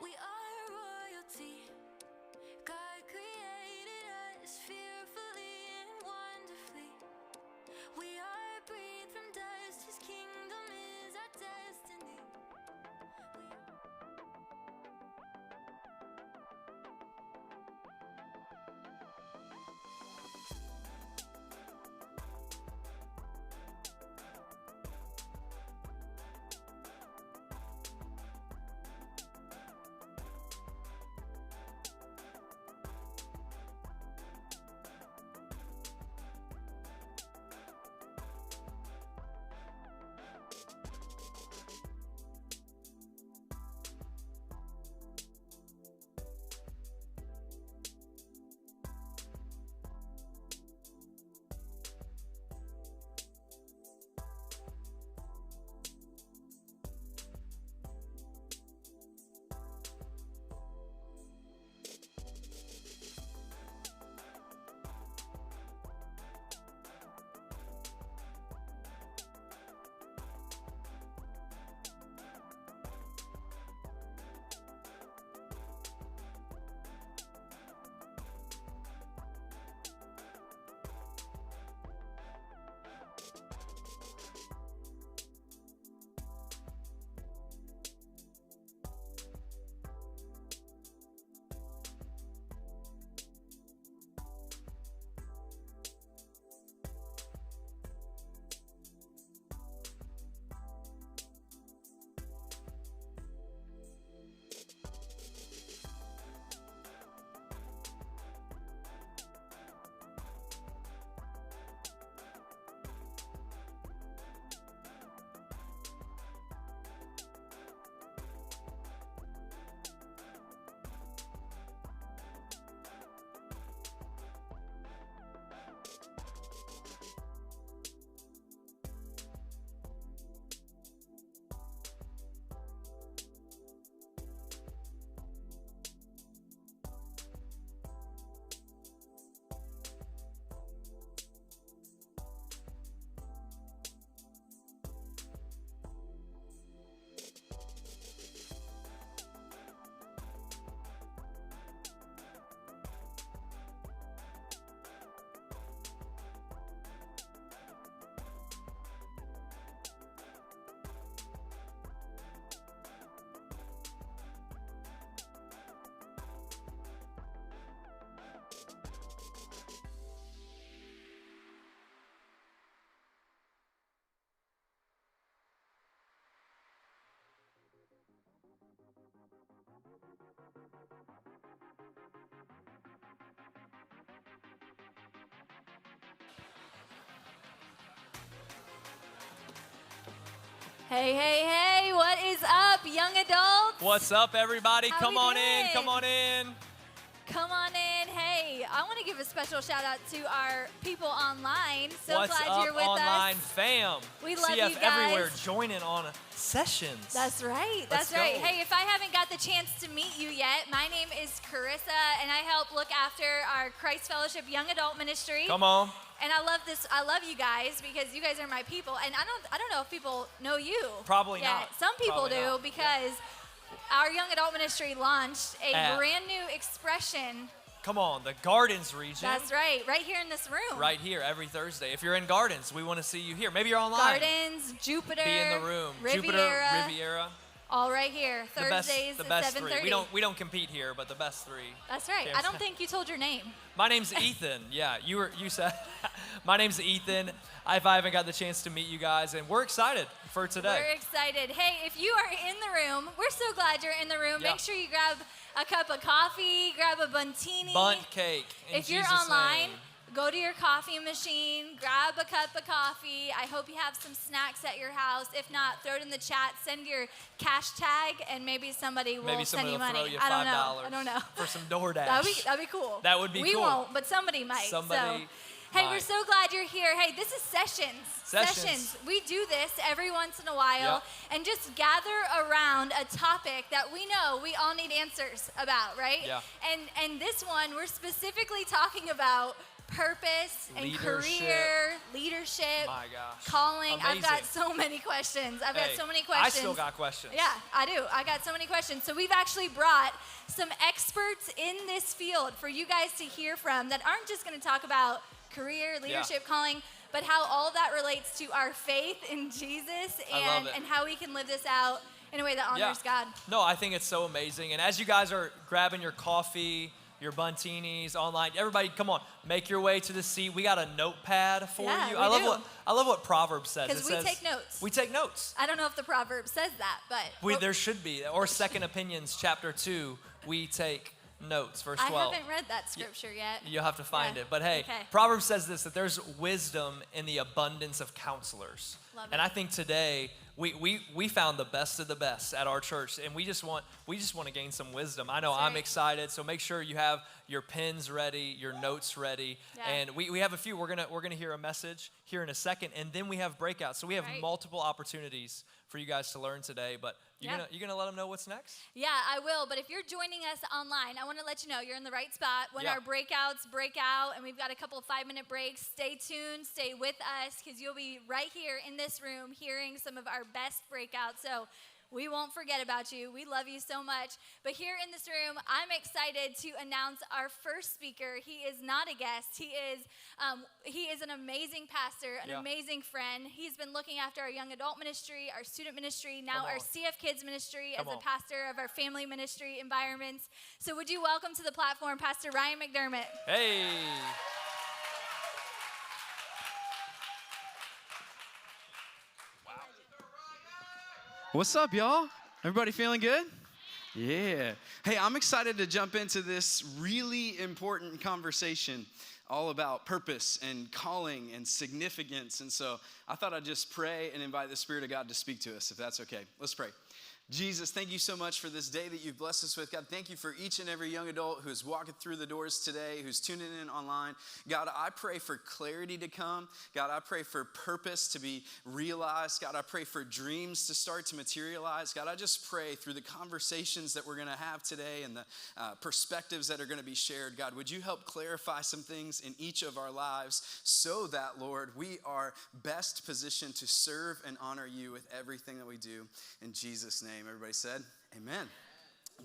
We are royalty. God created us fearfully and wonderfully. We are breathed from dust. His kingdom is our destiny. Hey, hey, hey, what is up, young adults? What's up, everybody? How Come we on doing? in, come on in. Come on in. Hey, I want to give a special shout out to our people online. So What's glad up, you're with online us. fam? We love CF you guys. everywhere joining on sessions. That's right. Let's That's right. go. Hey, if I haven't got the chance to meet you yet, my name is Carissa, and I help look after our Christ Fellowship Young Adult Ministry. Come on. And I love this. I love you guys because you guys are my people. And I don't know if people know you. Probably yet. not. Some people Probably do not. because our Young Adult Ministry launched a At- brand new expression. Come on, the Gardens region. That's right, right here in this room. Right here every Thursday. If you're in Gardens, we want to see you here. Maybe you're online. Gardens, Jupiter, Be in the room. Riviera, Jupiter, Riviera. all right here. Thursdays the at best 7:30. three. We don't compete here, but the best three. That's right. I don't think you told your name. My name's Ethan. Yeah, you said. My name's Ethan. If I haven't got the chance to meet you guys, and we're excited for today. We're excited. Hey, if you are in the room, we're so glad you're in the room. Yeah. Make sure you grab a cup of coffee, grab a buntini. Bunt cake. In If you're Jesus' online, name. go to your coffee machine, grab a cup of coffee. I hope you have some snacks at your house. If not, throw it in the chat. Send your cash tag, and maybe somebody will Maybe send somebody you will money. throw you I don't know. $5 I don't know. for some DoorDash. That'd be cool. That would be we cool. We won't, but somebody might. Somebody Hey, might. we're so glad you're here. Hey, this is Sessions. We do this every once in a while and just gather around a topic that we know we all need answers about, right? Yeah. And this one, we're specifically talking about purpose and Leadership. career, leadership, My gosh. calling. I've got Amazing. so many questions. I've got Hey, so many questions. I still got questions. Yeah, I do. I got so many questions. So we've actually brought some experts in this field for you guys to hear from that aren't just going to talk about career, leadership, calling, but how all of that relates to our faith in Jesus I love it. and how we can live this out in a way that honors God. No, I think it's so amazing. And as you guys are grabbing your coffee, your buntinis online, everybody, come on, make your way to the seat. We got a notepad for you. We I love what Proverbs says. Because we take notes. We take notes. I don't know if the proverb says that, but There should be. Or Second Opinions, chapter 2, we take notes, verse 12. I haven't read that scripture yet. You'll have to find it. But hey, Okay. Proverbs says this, that there's wisdom in the abundance of counselors. Love And it. I think today we found the best of the best at our church, and we just want to gain some wisdom. I know That's I'm right. excited, so make sure you have your pens ready, your notes ready. Yeah. And we have a few. We're gonna hear a message here in a second, and then we have breakouts. So we have Right. multiple opportunities for you guys to learn today. But you're gonna let them know what's next? Yeah, I will. But if you're joining us online, I want to let you know you're in the right spot. When Yeah. our breakouts break out and we've got a couple of 5-minute breaks, stay tuned, stay with us, because you'll be right here in this room hearing some of our best breakouts. So we won't forget about you. We love you so much. But here in this room, I'm excited to announce our first speaker. He is not a guest. He is an amazing pastor, an amazing friend. He's been looking after our young adult ministry, our student ministry, now our CF Kids ministry as a pastor of our family ministry environments. So would you welcome to the platform Pastor Ryan McDermott? Hey. What's up, y'all? Everybody feeling good? Yeah. Hey, I'm excited to jump into this really important conversation all about purpose and calling and significance. And so I thought I'd just pray and invite the Spirit of God to speak to us, if that's okay. Let's pray. Jesus, thank you so much for this day that you've blessed us with. God, thank you for each and every young adult who's walking through the doors today, who's tuning in online. God, I pray for clarity to come. God, I pray for purpose to be realized. God, I pray for dreams to start to materialize. God, I just pray through the conversations that we're going to have today and the perspectives that are going to be shared. God, would you help clarify some things in each of our lives so that, Lord, we are best positioned to serve and honor you with everything that we do. In Jesus' name. Everybody said, amen.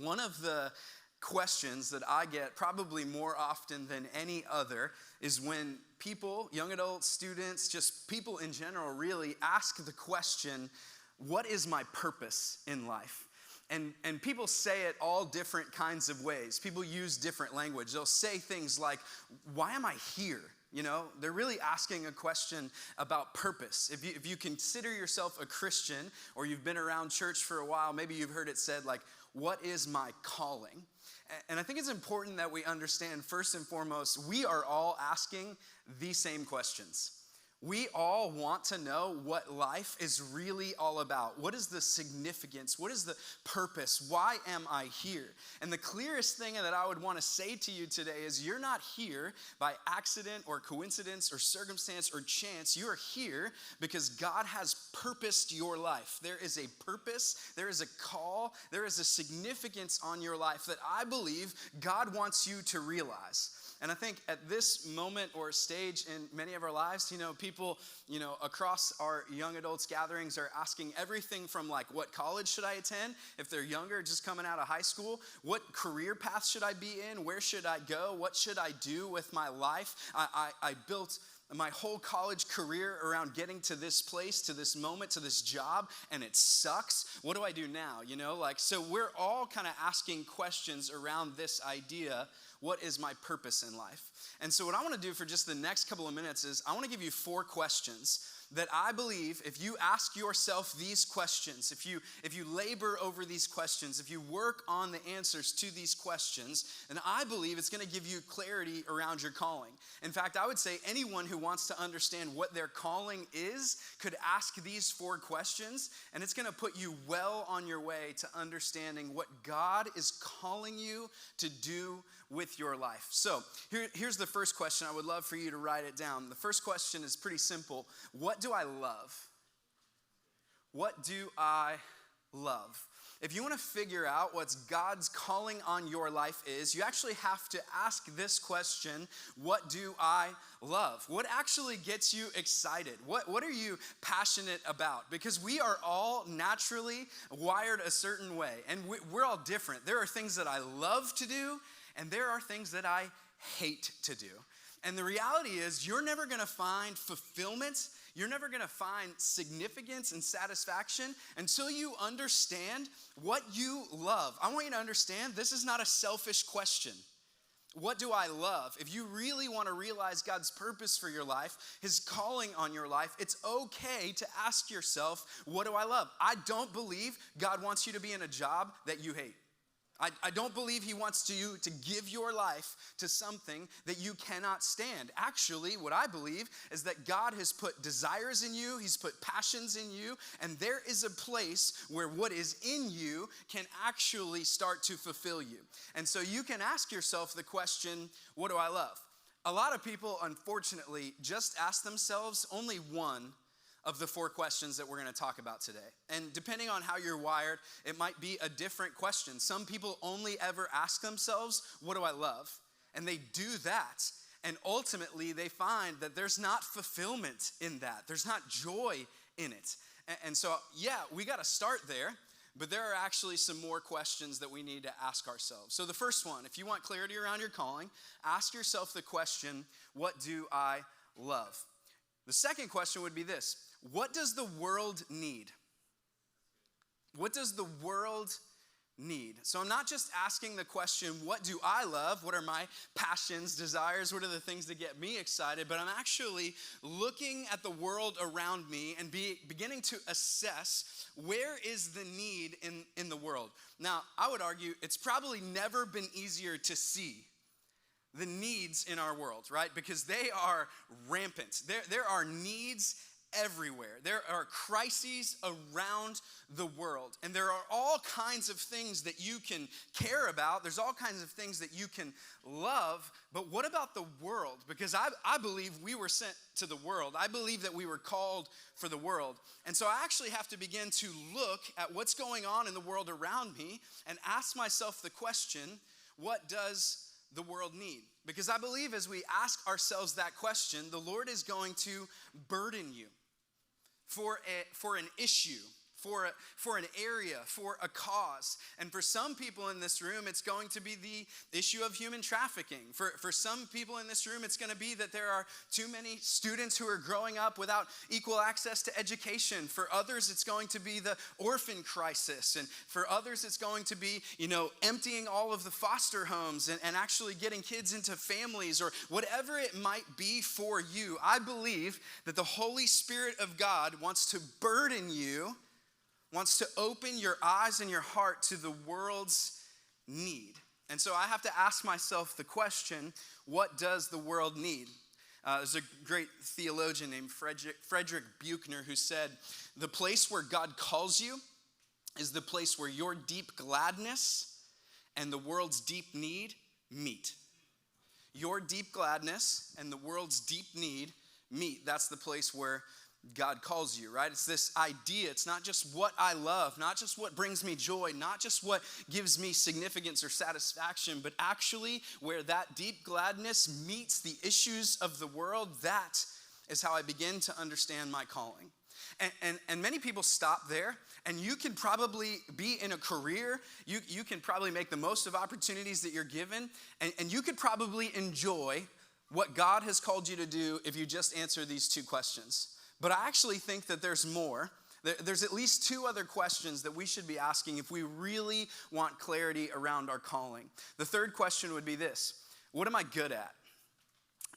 One of the questions that I get probably more often than any other is when people, young adults, students, just people in general really ask the question, what is my purpose in life? And people say it all different kinds of ways. People use different language. They'll say things like, why am I here? You know, they're really asking a question about purpose. If you consider yourself a Christian or you've been around church for a while, maybe you've heard it said like, what is my calling? And I think it's important that we understand first and foremost, we are all asking the same questions. We all want to know what life is really all about. What is the significance? What is the purpose? Why am I here? And the clearest thing that I would want to say to you today is you're not here by accident or coincidence or circumstance or chance. You are here because God has purposed your life. There is a purpose, there is a call, there is a significance on your life that I believe God wants you to realize. And I think at this moment or stage in many of our lives, people, across our young adults gatherings are asking everything from like, what college should I attend? If they're younger, just coming out of high school, what career path should I be in? Where should I go? What should I do with my life? I built my whole college career around getting to this place, to this moment, to this job, and it sucks. What do I do now? So we're all kind of asking questions around this idea. What is my purpose in life? And so what I want to do for just the next couple of minutes is I want to give you 4 questions that I believe if you ask yourself these questions, if you labor over these questions, if you work on the answers to these questions, then I believe it's going to give you clarity around your calling. In fact, I would say anyone who wants to understand what their calling is could ask these 4 questions, and it's going to put you well on your way to understanding what God is calling you to do with your life. So here's the first question. I would love for you to write it down. The first question is pretty simple. What do I love? What do I love? if you want to figure out what God's calling on your life is, you actually have to ask this question: what do I love? What actually gets you excited? What are you passionate about? Because we are all naturally wired a certain way, and we're all different. There are things that I love to do, and there are things that I hate to do. And the reality is, you're never going to find fulfillment, you're never going to find significance and satisfaction until you understand what you love. I want you to understand, this is not a selfish question. What do I love? If you really want to realize God's purpose for your life, his calling on your life, it's okay to ask yourself, what do I love? I don't believe God wants you to be in a job that you hate. I don't believe he wants you to give your life to something that you cannot stand. Actually, what I believe is that God has put desires in you, he's put passions in you, and there is a place where what is in you can actually start to fulfill you. And so you can ask yourself the question, what do I love? A lot of people, unfortunately, just ask themselves only one of the 4 questions that we're going to talk about today. And depending on how you're wired, it might be a different question. Some people only ever ask themselves, what do I love? And they do that. And ultimately, they find that there's not fulfillment in that. There's not joy in it. And so, yeah, we got to start there. But there are actually some more questions that we need to ask ourselves. So the first one, if you want clarity around your calling, ask yourself the question, what do I love? The second question would be this: what does the world need? What does the world need? So I'm not just asking the question, what do I love? What are my passions, desires? What are the things that get me excited? But I'm actually looking at the world around me and beginning to assess, where is the need in the world? Now, I would argue it's probably never been easier to see the needs in our world, right? Because they are rampant. There are needs everywhere. There are crises around the world. And there are all kinds of things that you can care about. There's all kinds of things that you can love. But what about the world? Because I believe we were sent to the world. I believe that we were called for the world. And so I actually have to begin to look at what's going on in the world around me and ask myself the question, what does the world need? Because I believe as we ask ourselves that question, the Lord is going to burden you for an issue, for an area, for a cause. And for some people in this room, it's going to be the issue of human trafficking. For some people in this room, it's going to be that there are too many students who are growing up without equal access to education. For others, it's going to be the orphan crisis. And for others, it's going to be, emptying all of the foster homes and actually getting kids into families, or whatever it might be for you. I believe that the Holy Spirit of God wants to burden you, wants to open your eyes and your heart to the world's need. And so I have to ask myself the question, what does the world need? There's a great theologian named Frederick Buechner who said, the place where God calls you is the place where your deep gladness and the world's deep need meet. Your deep gladness and the world's deep need meet. That's the place where God calls you, right? It's this idea. It's not just what I love, not just what brings me joy, not just what gives me significance or satisfaction, but actually where that deep gladness meets the issues of the world. That is how I begin to understand my calling. And many people stop there, and you can probably be in a career, you can probably make the most of opportunities that you're given, and you could probably enjoy what God has called you to do if you just answer these 2 questions. But I actually think that there's more. There's at least 2 other questions that we should be asking if we really want clarity around our calling. The third question would be this: what am I good at?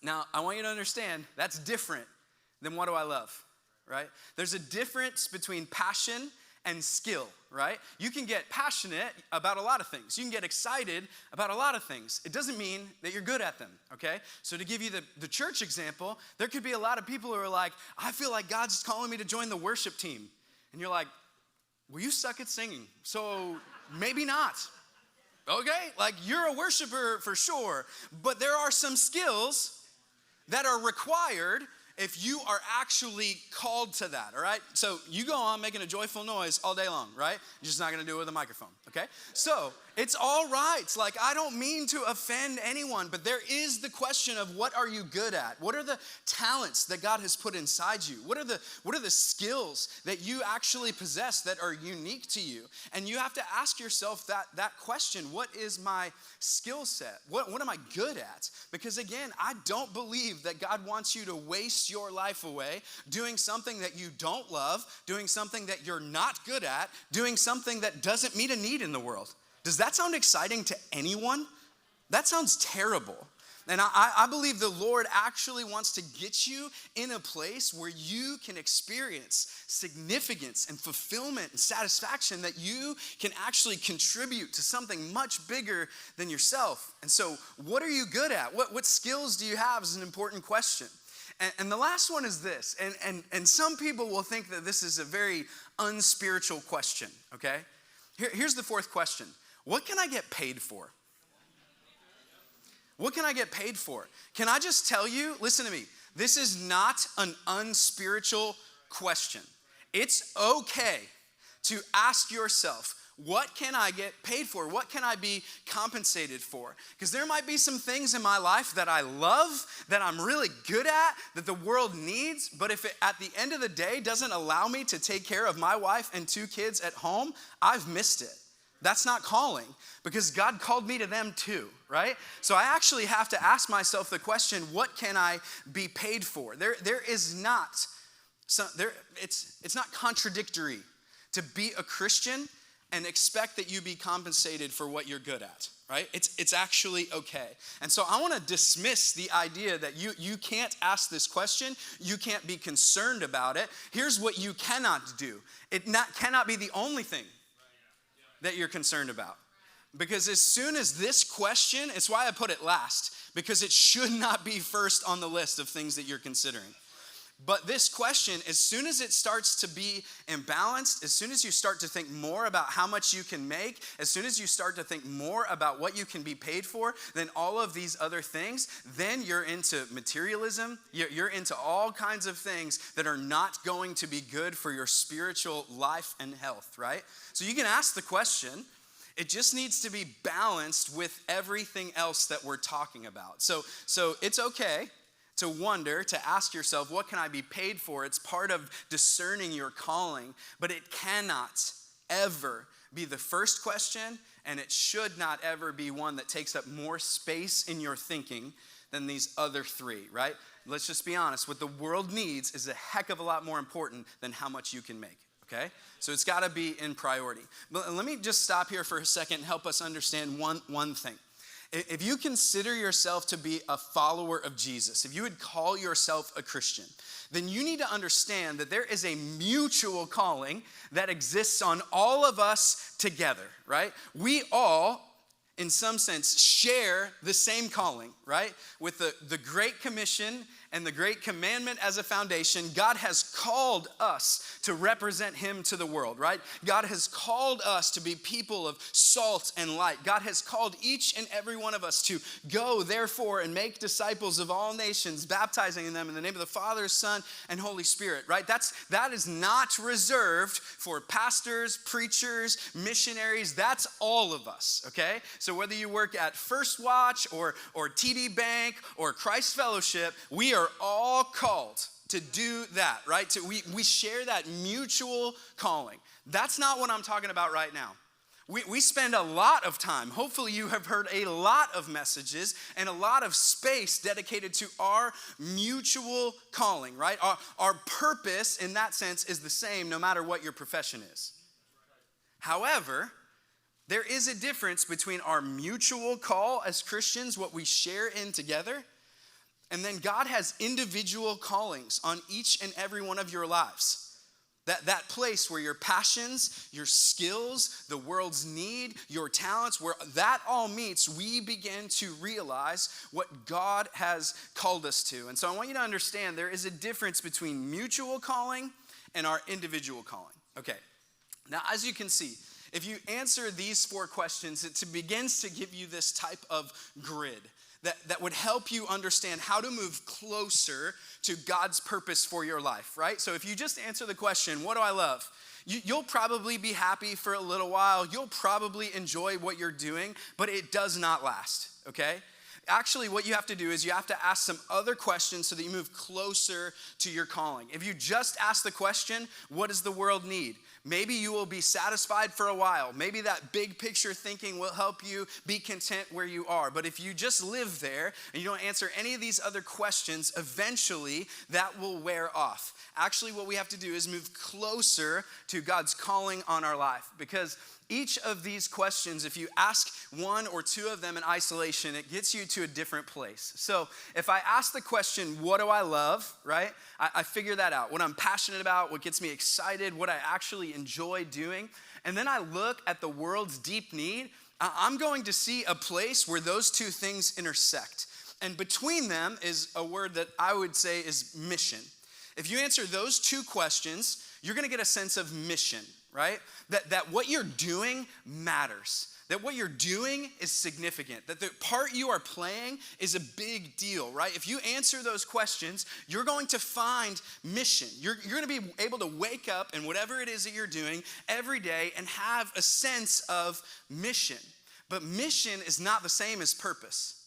Now, I want you to understand that's different than what do I love, right? There's a difference between passion and skill, right? You can get passionate about a lot of things. You can get excited about a lot of things. It doesn't mean that you're good at them, okay? So to give you the church example, there could be a lot of people who are like, I feel like God's calling me to join the worship team. And you're like, well, you suck at singing, so maybe not. Okay? Like, you're a worshiper for sure, but there are some skills that are required if you are actually called to that, all right? So you go on making a joyful noise all day long, right? You're just not gonna do it with a microphone, okay? So it's all right. Like, I don't mean to offend anyone, but there is the question of what are you good at? What are the talents that God has put inside you? What are the skills that you actually possess that are unique to you? And you have to ask yourself that question, what is my skill set? What am I good at? Because again, I don't believe that God wants you to waste your life away doing something that you don't love, doing something that you're not good at, doing something that doesn't meet a need in the world. Does that sound exciting to anyone? That sounds terrible. And I believe the Lord actually wants to get you in a place where you can experience significance and fulfillment and satisfaction, that you can actually contribute to something much bigger than yourself. And so, what are you good at? What skills do you have is an important question. And the last one is this, and some people will think that this is a very unspiritual question, okay? Here's the fourth question. What can I get paid for? What can I get paid for? Can I just tell you, listen to me, this is not an unspiritual question. It's okay to ask yourself, what can I get paid for? What can I be compensated for? Because there might be some things in my life that I love, that I'm really good at, that the world needs, but if it at the end of the day doesn't allow me to take care of my wife and 2 kids at home, I've missed it. That's not calling, because God called me to them too, right? So I actually have to ask myself the question, what can I be paid for? It's not contradictory to be a Christian and expect that you be compensated for what you're good at, right? It's actually okay. And so I want to dismiss the idea that you can't ask this question, you can't be concerned about it. Here's what you cannot do. It cannot be the only thing that you're concerned about. Because as soon as this question, it's why I put it last, because it should not be first on the list of things that you're considering. But this question, as soon as it starts to be imbalanced, as soon as you start to think more about how much you can make, as soon as you start to think more about what you can be paid for than all of these other things, then you're into materialism. You're into all kinds of things that are not going to be good for your spiritual life and health, right? So you can ask the question. It just needs to be balanced with everything else that we're talking about. So it's okay to wonder, to ask yourself, what can I be paid for? It's part of discerning your calling, but it cannot ever be the first question, and it should not ever be one that takes up more space in your thinking than these other 3, right? Let's just be honest. What the world needs is a heck of a lot more important than how much you can make, okay? So it's got to be in priority. But let me just stop here for a second and help us understand one thing. If you consider yourself to be a follower of Jesus, if you would call yourself a Christian, then you need to understand that there is a mutual calling that exists on all of us together, right? We all, in some sense, share the same calling, right? With the Great Commission and the Great Commandment as a foundation, God has called us to represent Him to the world, right? God has called us to be people of salt and light. God has called each and every one of us to go, therefore, and make disciples of all nations, baptizing them in the name of the Father, Son, and Holy Spirit, right? That is not reserved for pastors, preachers, missionaries. That's all of us, okay? So whether you work at First Watch or TD Bank or Christ Fellowship, we are all called to do that, right? We share that mutual calling. That's not what I'm talking about right now. We spend a lot of time, hopefully you have heard a lot of messages and a lot of space dedicated to our mutual calling, right? Our purpose in that sense is the same no matter what your profession is. However, there is a difference between our mutual call as Christians, what we share in together, and then God has individual callings on each and every one of your lives. That place where your passions, your skills, the world's need, your talents, where that all meets, we begin to realize what God has called us to. And so I want you to understand there is a difference between mutual calling and our individual calling. Okay, now as you can see, if you answer these 4 questions, it begins to give you this type of grid. that would help you understand how to move closer to God's purpose for your life, right? So if you just answer the question, what do I love? You'll probably be happy for a little while. You'll probably enjoy what you're doing, but it does not last, okay? Actually, what you have to do is you have to ask some other questions so that you move closer to your calling. If you just ask the question, what does the world need? Maybe you will be satisfied for a while. Maybe that big picture thinking will help you be content where you are. But if you just live there and you don't answer any of these other questions, eventually that will wear off. Actually, what we have to do is move closer to God's calling on our life, because each of these questions, if you ask one or two of them in isolation, it gets you to a different place. So if I ask the question, what do I love, right? I figure that out, what I'm passionate about, what gets me excited, what I actually enjoy doing. And then I look at the world's deep need. I'm going to see a place where those two things intersect. And between them is a word that I would say is mission. If you answer those two questions, you're going to get a sense of mission, right? That what you're doing matters. That what you're doing is significant. That the part you are playing is a big deal, right? If you answer those questions, you're going to find mission. You're going to be able to wake up and whatever it is that you're doing every day and have a sense of mission. But mission is not the same as purpose.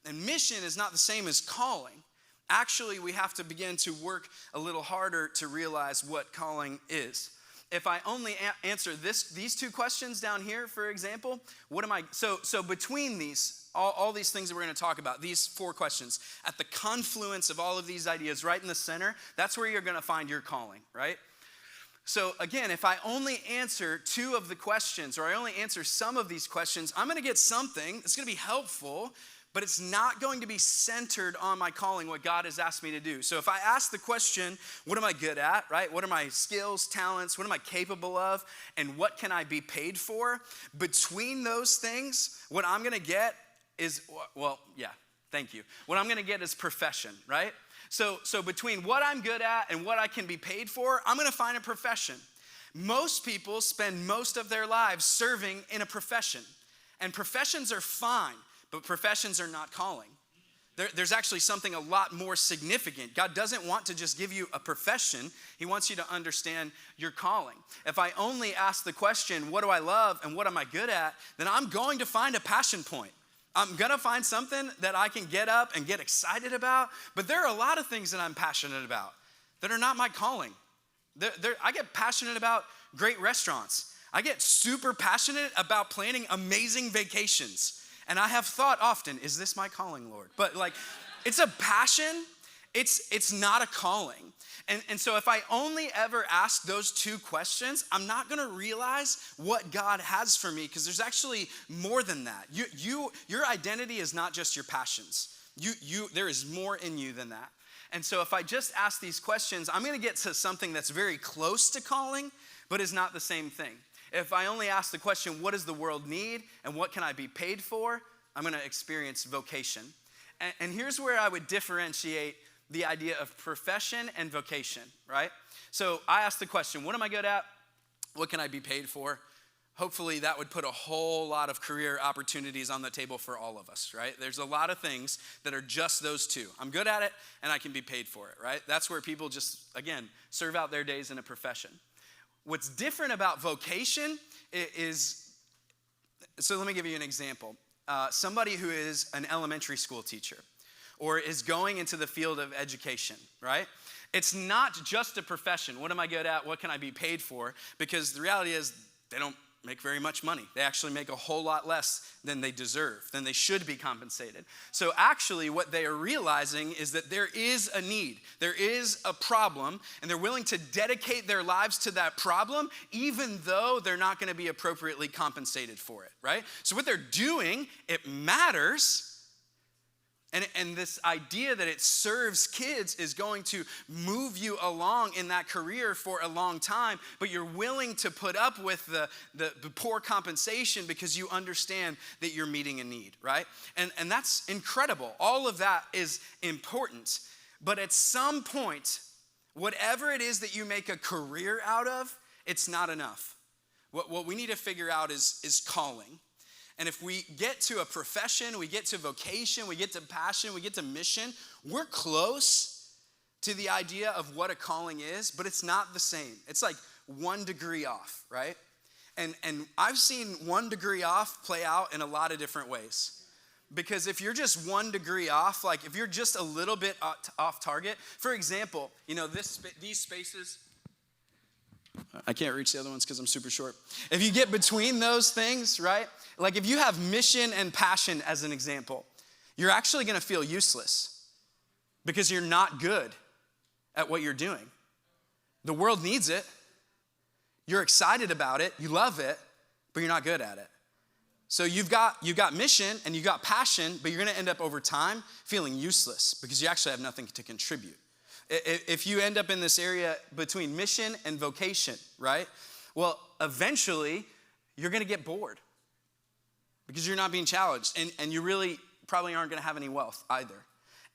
And mission is not the same as calling. Actually, we have to begin to work a little harder to realize what calling is. If I only answer these two questions down here, for example, what am I? So between these, all these things that we're going to talk about, these four questions, at the confluence of all of these ideas, right in the center, that's where you're going to find your calling, right? So again, if I only answer two of the questions, or I only answer some of these questions, I'm going to get something that's going to be helpful, but it's not going to be centered on my calling, what God has asked me to do. So if I ask the question, what am I good at, right? What are my skills, talents? What am I capable of? And what can I be paid for? Between those things, what I'm going to get is, thank you. What I'm going to get is profession, right? So between what I'm good at and what I can be paid for, I'm going to find a profession. Most people spend most of their lives serving in a profession. And professions are fine. But professions are not calling. There's actually something a lot more significant. God doesn't want to just give you a profession. He wants you to understand your calling. If I only ask the question, what do I love and what am I good at, then I'm going to find a passion point. I'm going to find something that I can get up and get excited about. But there are a lot of things that I'm passionate about that are not my calling. I get passionate about great restaurants. I get super passionate about planning amazing vacations. And I have thought often, is this my calling, Lord? But it's a passion. It's not a calling. And so if I only ever ask those two questions, I'm not going to realize what God has for me, because there's actually more than that. Your identity is not just your passions. There is more in you than that. And so if I just ask these questions, I'm going to get to something that's very close to calling, but is not the same thing. If I only ask the question, what does the world need and what can I be paid for, I'm going to experience vocation. And here's where I would differentiate the idea of profession and vocation, right? So I asked the question, what am I good at? What can I be paid for? Hopefully that would put a whole lot of career opportunities on the table for all of us, right? There's a lot of things that are just those two. I'm good at it and I can be paid for it, right? That's where people just, again, serve out their days in a profession. What's different about vocation is, so let me give you an example. Somebody who is an elementary school teacher or is going into the field of education, right? It's not just a profession. What am I good at? What can I be paid for? Because the reality is they don't make very much money. They actually make a whole lot less than they deserve, than they should be compensated. So actually what they are realizing is that there is a need, there is a problem, and they're willing to dedicate their lives to that problem, even though they're not going to be appropriately compensated for it, right? So what they're doing, it matters. And this idea that it serves kids is going to move you along in that career for a long time, but you're willing to put up with the poor compensation because you understand that you're meeting a need, right? And that's incredible. All of that is important. But at some point, whatever it is that you make a career out of, it's not enough. What we need to figure out is calling. And if we get to a profession, we get to vocation, we get to passion, we get to mission, we're close to the idea of what a calling is, but it's not the same. It's like 1 degree off, right? And I've seen 1 degree off play out in a lot of different ways. Because if you're just 1 degree off, like if you're just a little bit off target, for example, you know, these spaces, I can't reach the other ones because I'm super short. If you get between those things, right? Like if you have mission and passion as an example, you're actually going to feel useless because you're not good at what you're doing. The world needs it. You're excited about it. You love it, but you're not good at it. So you've got mission and you've got passion, but you're going to end up over time feeling useless because you actually have nothing to contribute. If you end up in this area between mission and vocation, right? Well, eventually you're going to get bored because you're not being challenged, and you really probably aren't going to have any wealth either.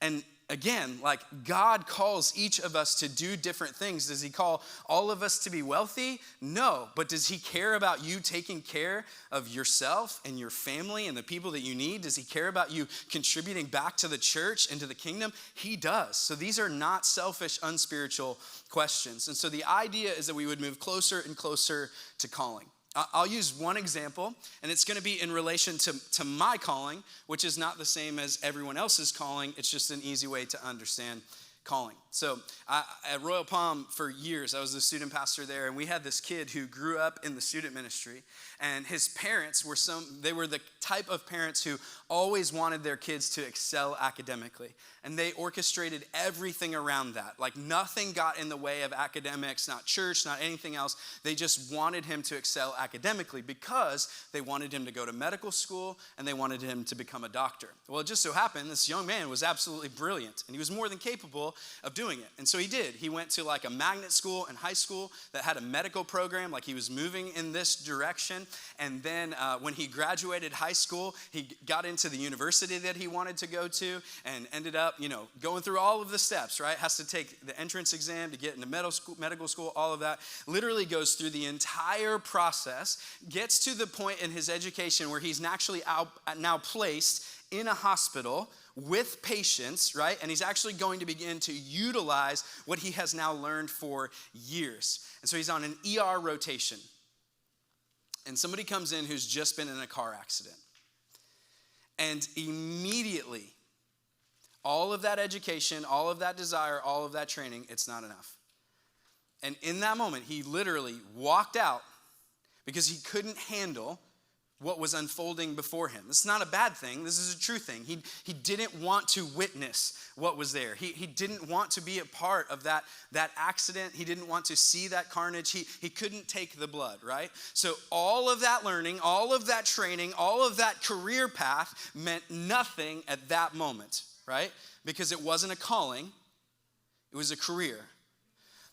And again, like God calls each of us to do different things. Does he call all of us to be wealthy? No. But does he care about you taking care of yourself and your family and the people that you need? Does he care about you contributing back to the church and to the kingdom? He does. So these are not selfish, unspiritual questions. And so the idea is that we would move closer and closer to calling. I'll use one example, and it's going to be in relation to my calling, which is not the same as everyone else's calling. It's just an easy way to understand calling. So at Royal Palm for years, I was the student pastor there, and we had this kid who grew up in the student ministry, and his parents were they were the type of parents who always wanted their kids to excel academically, and they orchestrated everything around that. Like nothing got in the way of academics, not church, not anything else. They just wanted him to excel academically because they wanted him to go to medical school and they wanted him to become a doctor. Well, it just so happened this young man was absolutely brilliant, and he was more than capable of doing it. And so he did. He went to like a magnet school in high school that had a medical program, like he was moving in this direction. And then when he graduated high school, he got into the university that he wanted to go to and ended up, going through all of the steps, right? Has to take the entrance exam to get into medical school, all of that. Literally goes through the entire process, gets to the point in his education where he's actually now placed in a hospital with patients, right? And he's actually going to begin to utilize what he has now learned for years. And so he's on an ER rotation. And somebody comes in who's just been in a car accident. And immediately, all of that education, all of that desire, all of that training, it's not enough. And in that moment, he literally walked out because he couldn't handle what was unfolding before him. This is not a bad thing. This is a true thing. He didn't want to witness what was there. He didn't want to be a part of that accident. He didn't want to see that carnage. He couldn't take the blood, right? So all of that learning, all of that training, all of that career path meant nothing at that moment, right? Because it wasn't a calling, it was a career.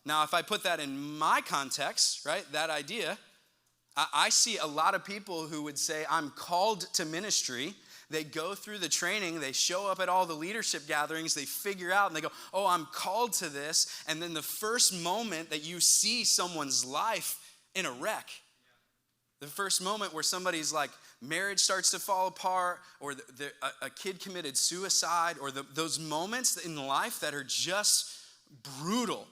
Now, if I put that in my context, right, that idea, I see a lot of people who would say, I'm called to ministry. They go through the training, they show up at all the leadership gatherings, they figure out and they go, oh, I'm called to this. And then the first moment that you see someone's life in a wreck, the first moment where somebody's like marriage starts to fall apart, or a kid committed suicide, or those moments in life that are just brutal.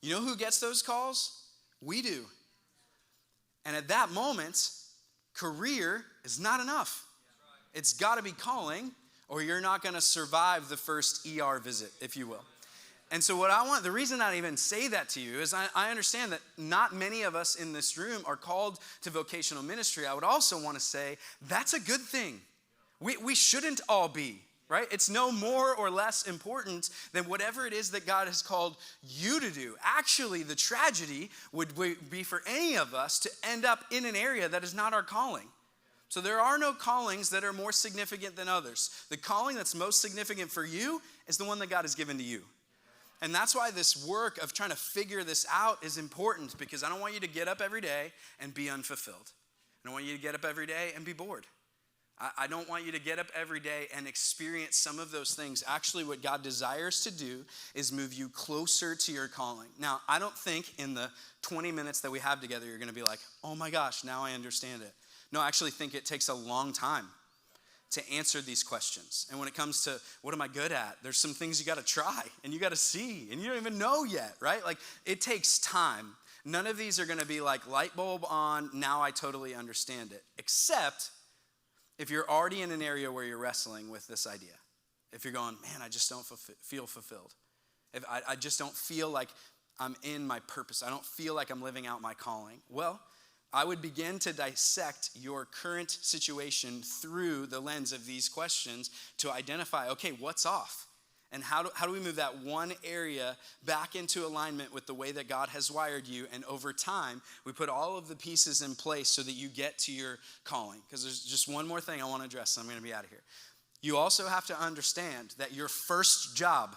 You know who gets those calls? We do. And at that moment, career is not enough. It's got to be calling, or you're not going to survive the first ER visit, if you will. And so the reason I even say that to you is I understand that not many of us in this room are called to vocational ministry. I would also want to say that's a good thing. We shouldn't all be. Right? It's no more or less important than whatever it is that God has called you to do. Actually, the tragedy would be for any of us to end up in an area that is not our calling. So there are no callings that are more significant than others. The calling that's most significant for you is the one that God has given to you. And that's why this work of trying to figure this out is important, because I don't want you to get up every day and be unfulfilled. I don't want you to get up every day and be bored. I don't want you to get up every day and experience some of those things. Actually, what God desires to do is move you closer to your calling. Now, I don't think in the 20 minutes that we have together, you're going to be like, oh my gosh, now I understand it. No, I actually think it takes a long time to answer these questions. And when it comes to what am I good at, there's some things you got to try and you got to see and you don't even know yet, right? Like it takes time. None of these are going to be like light bulb on, now I totally understand it, except if you're already in an area where you're wrestling with this idea. If you're going, man, I just don't feel fulfilled. If I just don't feel like I'm in my purpose. I don't feel like I'm living out my calling. Well, I would begin to dissect your current situation through the lens of these questions to identify, okay, what's off? And how do we move that one area back into alignment with the way that God has wired you? And over time, we put all of the pieces in place so that you get to your calling. Because there's just one more thing I want to address, and I'm going to be out of here. You also have to understand that your first job,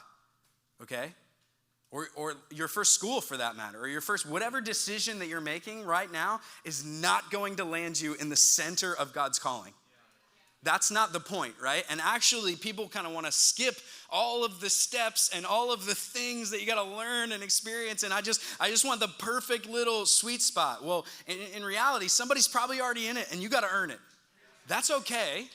okay, or your first school for that matter, or your first whatever decision that you're making right now is not going to land you in the center of God's calling. That's not the point, right? And actually, people kind of want to skip all of the steps and all of the things that you got to learn and experience. And I just want the perfect little sweet spot. Well, in reality, somebody's probably already in it, and you got to earn it. That's okay.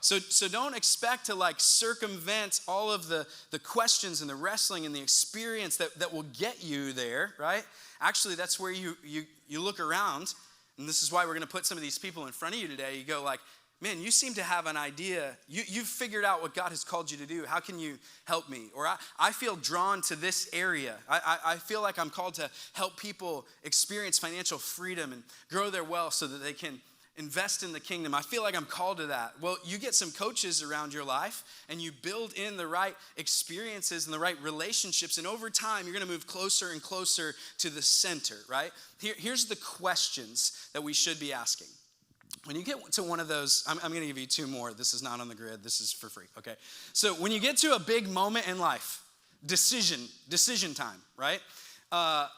So don't expect to like circumvent all of the questions and the wrestling and the experience that will get you there, right? Actually, that's where you look around, and this is why we're going to put some of these people in front of you today. You go like, man, you seem to have an idea. You've figured out what God has called you to do. How can you help me? Or I feel drawn to this area. I feel like I'm called to help people experience financial freedom and grow their wealth so that they can invest in the kingdom. I feel like I'm called to that. Well, you get some coaches around your life and you build in the right experiences and the right relationships. And over time, you're going to move closer and closer to the center, right? Here's the questions that we should be asking. When you get to one of those, I'm going to give you two more. This is not on the grid. This is for free, okay? So when you get to a big moment in life, decision time, right? I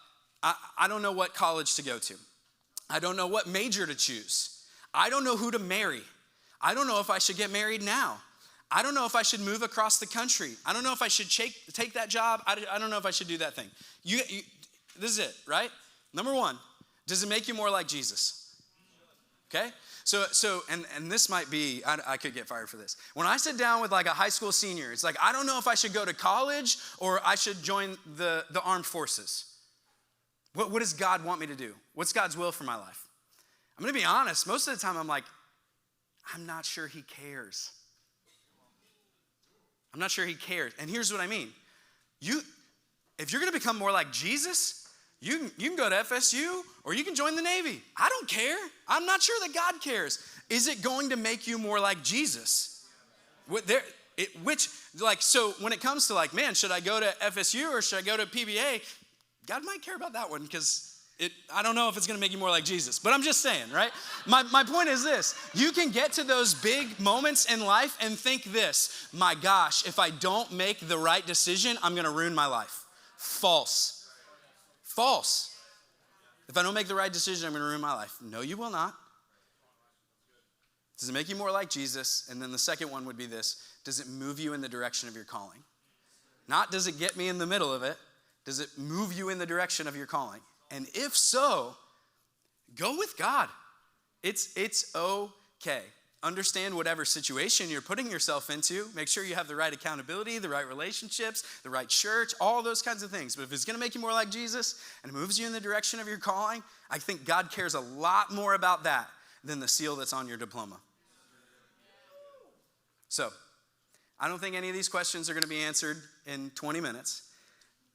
don't know what college to go to. I don't know what major to choose. I don't know who to marry. I don't know if I should get married now. I don't know if I should move across the country. I don't know if I should take that job. I don't know if I should do that thing. This is it, right? Number one, does it make you more like Jesus? Okay? So and this might be, I could get fired for this. When I sit down with like a high school senior, it's like, I don't know if I should go to college or I should join the armed forces. What does God want me to do? What's God's will for my life? I'm going to be honest. Most of the time I'm like, I'm not sure he cares. I'm not sure he cares. And here's what I mean. If you're going to become more like Jesus, you can go to FSU or you can join the Navy. I don't care. I'm not sure that God cares. Is it going to make you more like Jesus? So when it comes to like, man, should I go to FSU or should I go to PBA? God might care about that one because I don't know if it's going to make you more like Jesus, but I'm just saying, right? My point is this. You can get to those big moments in life and think this, my gosh, if I don't make the right decision, I'm going to ruin my life. False. If I don't make the right decision, I'm going to ruin my life. No, you will not. Does it make you more like Jesus? And then the second one would be this. Does it move you in the direction of your calling? Not does it get me in the middle of it. Does it move you in the direction of your calling? And if so, go with God. It's okay. Understand whatever situation you're putting yourself into. Make sure you have the right accountability, the right relationships, the right church, all those kinds of things. But if it's going to make you more like Jesus and it moves you in the direction of your calling, I think God cares a lot more about that than the seal that's on your diploma. So, I don't think any of these questions are going to be answered in 20 minutes.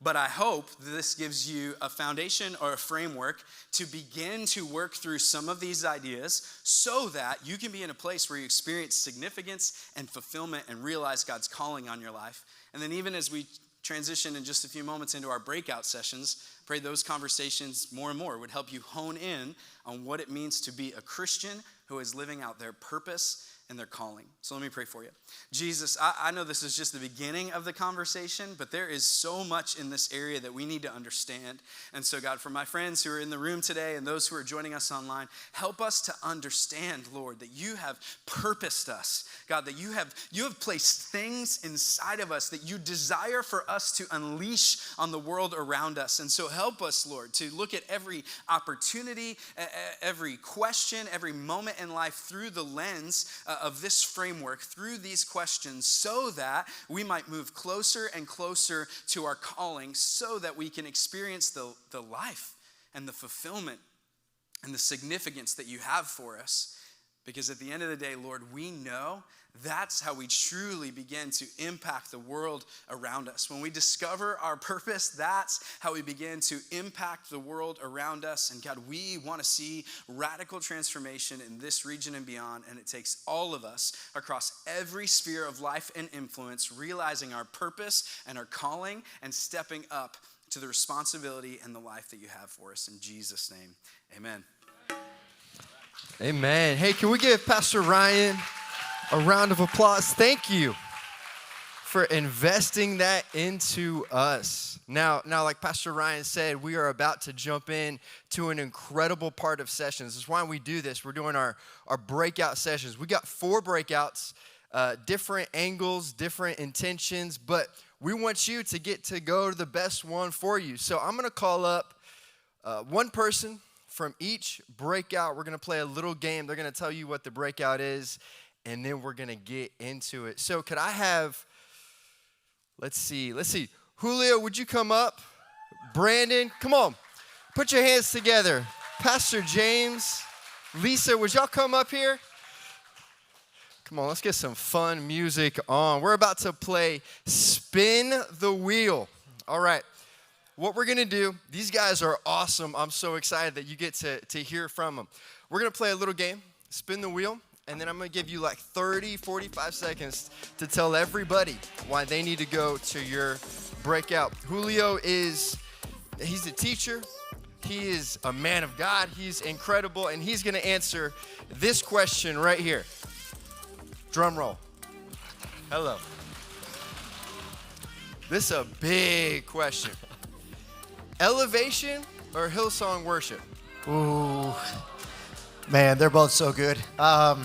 But I hope this gives you a foundation or a framework to begin to work through some of these ideas so that you can be in a place where you experience significance and fulfillment and realize God's calling on your life. And then even as we transition in just a few moments into our breakout sessions, pray those conversations more and more would help you hone in on what it means to be a Christian who is living out their purpose and their calling. So let me pray for you. Jesus, I know this is just the beginning of the conversation, but there is so much in this area that we need to understand. And so God, for my friends who are in the room today and those who are joining us online, help us to understand, Lord, that you have purposed us. God, that you have placed things inside of us that you desire for us to unleash on the world around us. And so help us, Lord, to look at every opportunity, every question, every moment in life through the lens of this framework, through these questions, so that we might move closer and closer to our calling, so that we can experience the life and the fulfillment and the significance that you have for us. Because at the end of the day, Lord, we know that's how we truly begin to impact the world around us. When we discover our purpose, that's how we begin to impact the world around us. And God, we want to see radical transformation in this region and beyond. And it takes all of us across every sphere of life and influence, realizing our purpose and our calling and stepping up to the responsibility and the life that you have for us. In Jesus' name, amen. Amen. Hey, can we give Pastor Ryan a round of applause? Thank you for investing that into us. Now, like Pastor Ryan said, we are about to jump in to an incredible part of sessions. That's why we do this. We're doing our breakout sessions. We got 4 breakouts, different angles, different intentions, but we want you to get to go to the best one for you. So I'm going to call up one person from each breakout. We're going to play a little game. They're going to tell you what the breakout is, and then we're going to get into it. So could I have, let's see. Julio, would you come up? Brandon, come on. Put your hands together. Pastor James, Lisa, would y'all come up here? Come on, let's get some fun music on. We're about to play Spin the Wheel. All right. What we're going to do, these guys are awesome. I'm so excited that you get to hear from them. We're going to play a little game, Spin the Wheel, and then I'm going to give you like 30, 45 seconds to tell everybody why they need to go to your breakout. Julio he's a teacher. He is a man of God. He's incredible, and he's going to answer this question right here. Drum roll. Hello. This is a big question. Elevation or Hillsong worship? Ooh, man, they're both so good. I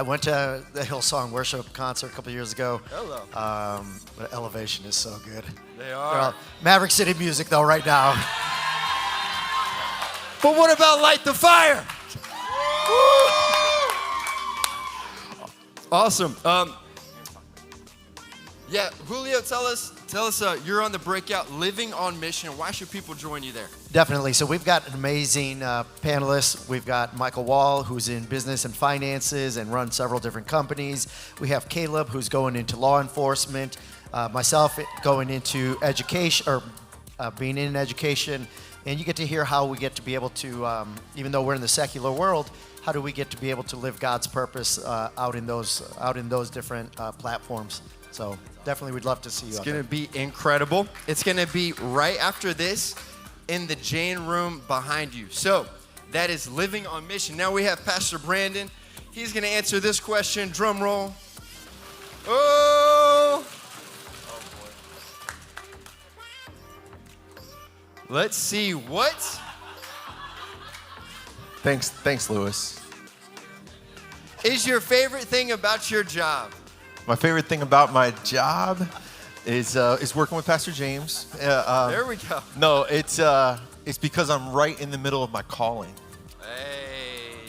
went to the Hillsong worship concert a couple years ago. Hello. But Elevation is so good. They are. Maverick City music, though, right now. But what about Light the Fire? Awesome. Yeah, Julio, tell us, you're on the breakout, Living on Mission. Why should people join you there? Definitely. So we've got an amazing panelists. We've got Michael Wall, who's in business and finances and runs several different companies. We have Caleb, who's going into law enforcement. Myself going into education, or being in education. And you get to hear how we get to be able to, even though we're in the secular world, how do we get to be able to live God's purpose out in those different platforms? So definitely we'd love to see you. It's going to be incredible. It's going to be right after this in the Jane room behind you. So that is Living on Mission. Now we have Pastor Brandon. He's going to answer this question. Drum roll. Oh. Let's see what. Thanks, Lewis. Is your favorite thing about your job? My favorite thing about my job is working with Pastor James. There we go. No, it's because I'm right in the middle of my calling. Hey,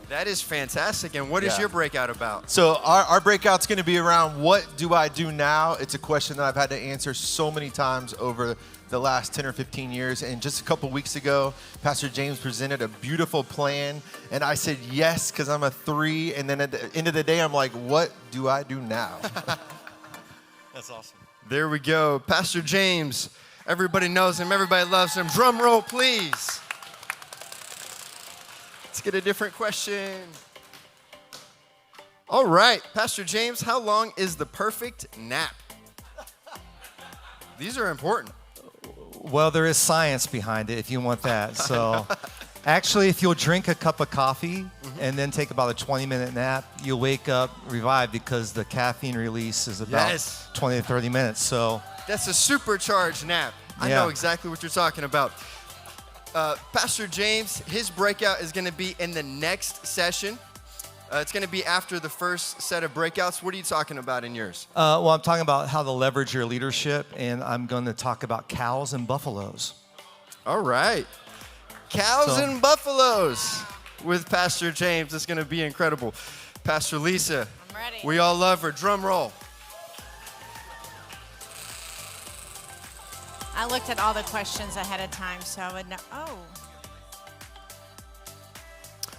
that is fantastic. And what is your breakout about? So our breakout's going to be around what do I do now? It's a question that I've had to answer so many times over the last 10 or 15 years. And just a couple weeks ago, Pastor James presented a beautiful plan. And I said yes, because I'm a 3. And then at the end of the day, I'm like, what do I do now? That's awesome. There we go. Pastor James. Everybody knows him. Everybody loves him. Drum roll, please. Let's get a different question. All right. Pastor James, how long is the perfect nap? These are important. Well, there is science behind it if you want that. So actually, if you'll drink a cup of coffee and then take about a 20-minute nap, you'll wake up revived because the caffeine release is about 20 to 30 minutes. So that's a supercharged nap. I know exactly what you're talking about. Pastor James, his breakout is going to be in the next session. It's going to be after the first set of breakouts. What are you talking about in yours? Well, I'm talking about how to leverage your leadership, and I'm going to talk about cows and buffaloes. All right. Cows and buffaloes. with Pastor James. It's going to be incredible. Pastor Lisa. I'm ready. We all love her. Drum roll. I looked at all the questions ahead of time so I would know. Oh.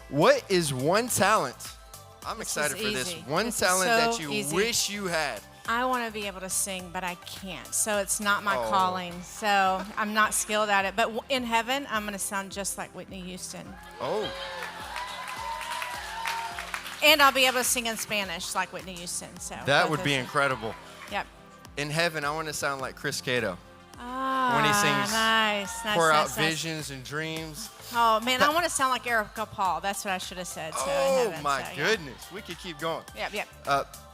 What is one talent? I'm This excited is for this. easy. One This is talent so that you easy. wish you had. I want to be able to sing, but I can't. So it's not my Oh. calling. So I'm not skilled at it. But in heaven, I'm going to sound just like Whitney Houston. Oh. And I'll be able to sing in Spanish like Whitney Houston. So That both would be those- incredible. Yep. In heaven, I want to sound like Chris Cato. Ah, When he sings, nice, pour out nice. visions and dreams. Oh man, I want to sound like Erica Paul. That's what I should have said. So in Oh heaven, my so, yeah. goodness. We could keep going. Yep.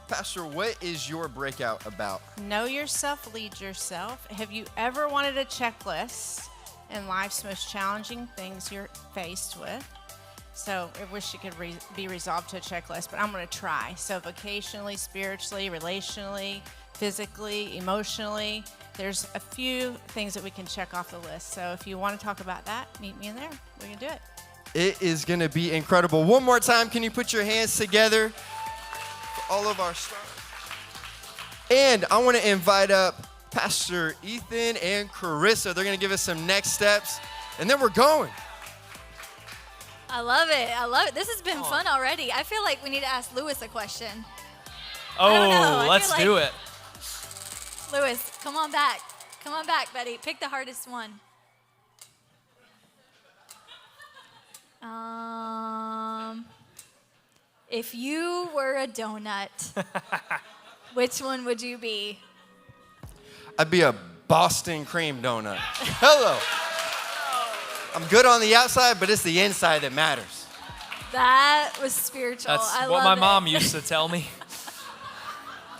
Pastor, what is your breakout about? Know yourself, lead yourself. Have you ever wanted a checklist in life's most challenging things you're faced with? So I wish it could be resolved to a checklist, but I'm going to try. So vocationally, spiritually, relationally, physically, emotionally, there's a few things that we can check off the list. So if you want to talk about that, meet me in there. We can do it. It is going to be incredible. One more time, can you put your hands together for all of our stars? And I want to invite up Pastor Ethan and Carissa. They're going to give us some next steps, and then we're going. I love it. I love it. This has been fun already. I feel like we need to ask Lewis a question. I don't know. I Let's feel do like- it. Lewis, come on back. Come on back, buddy. Pick the hardest one. If you were a donut, which one would you be? I'd be a Boston cream donut. Hello. I'm good on the outside, but it's the inside that matters. That was spiritual. That's I what love my it. mom used to tell me.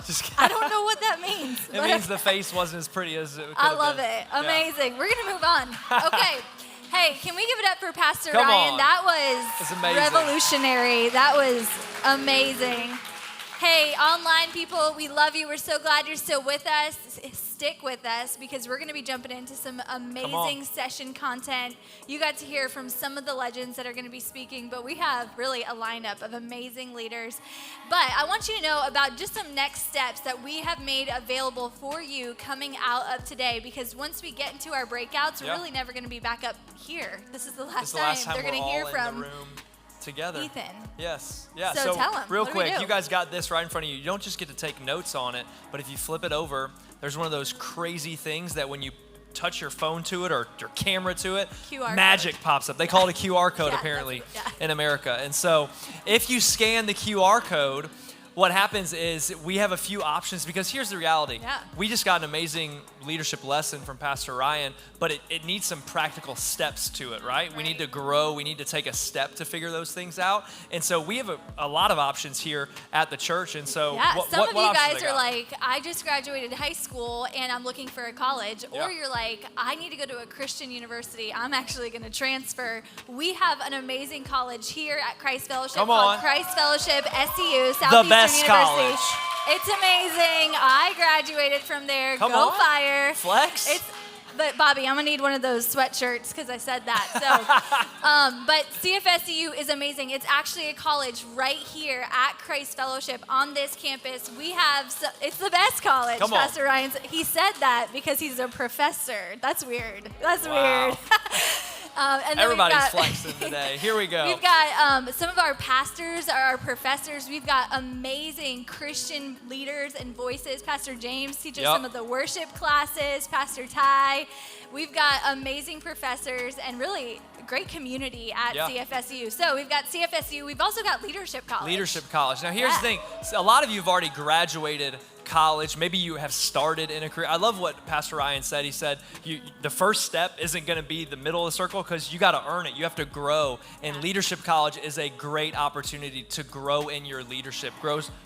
Just kidding. I don't know what that means. It but means the face wasn't as pretty as it could I have love been. it. Yeah. Amazing. We're going to move on. Okay. Hey, can we give it up for Pastor Come Ryan? on. That was That's amazing. revolutionary. That was amazing. Hey, online people, we love you. We're so glad you're still with us. Stick with us because we're going to be jumping into some amazing session content. You got to hear from some of the legends that are going to be speaking, but we have really a lineup of amazing leaders. But I want you to know about just some next steps that we have made available for you coming out of today, because once we get into our breakouts, we're really never going to be back up here. This is the last This is the last time they're going we're to hear all from in the room together. Ethan. Yes. Yeah. So tell 'em, real what do we quick, do? you guys got this right in front of you. You don't just get to take notes on it, but if you flip it over, there's one of those crazy things that when you touch your phone to it or your camera to it, QR magic code. pops up. They call it a QR code Yeah, apparently that's- in America. And so if you scan the QR code, what happens is we have a few options, because here's the reality. Yeah. We just got an amazing leadership lesson from Pastor Ryan, but it needs some practical steps to it, right? We need to grow. We need to take a step to figure those things out. And so we have a lot of options here at the church. And so Yeah, what, some what, of what you options guys they are got? like, I just graduated high school and I'm looking for a college. Yeah. Or you're like, I need to go to a Christian university. I'm actually going to transfer. We have an amazing college here at Christ Fellowship Come called on. Christ Fellowship SCU, Southeastern best University. college. It's amazing. I graduated from there. Come Go on. Fire. Flex. But Bobby, I'm gonna need one of those sweatshirts because I said that. So, but CFSU is amazing. It's actually a college right here at Christ Fellowship on this campus. We have, it's the best college. Come on. Pastor Ryan's. He said that because he's a professor. That's weird. That's Wow. weird. And then Everybody's we've got, flexing today. Here we go. We've got some of our pastors are our professors. We've got amazing Christian leaders and voices. Pastor James teaches some of the worship classes. Pastor Ty. We've got amazing professors and really great community at CFSU. So we've got CFSU. We've also got Leadership College. Leadership College. Now, here's the thing. A lot of you have already graduated college. Maybe you have started in a career. I love what Pastor Ryan said. He said the first step isn't going to be the middle of the circle because you got to earn it. You have to grow. And Leadership College is a great opportunity to grow in your leadership,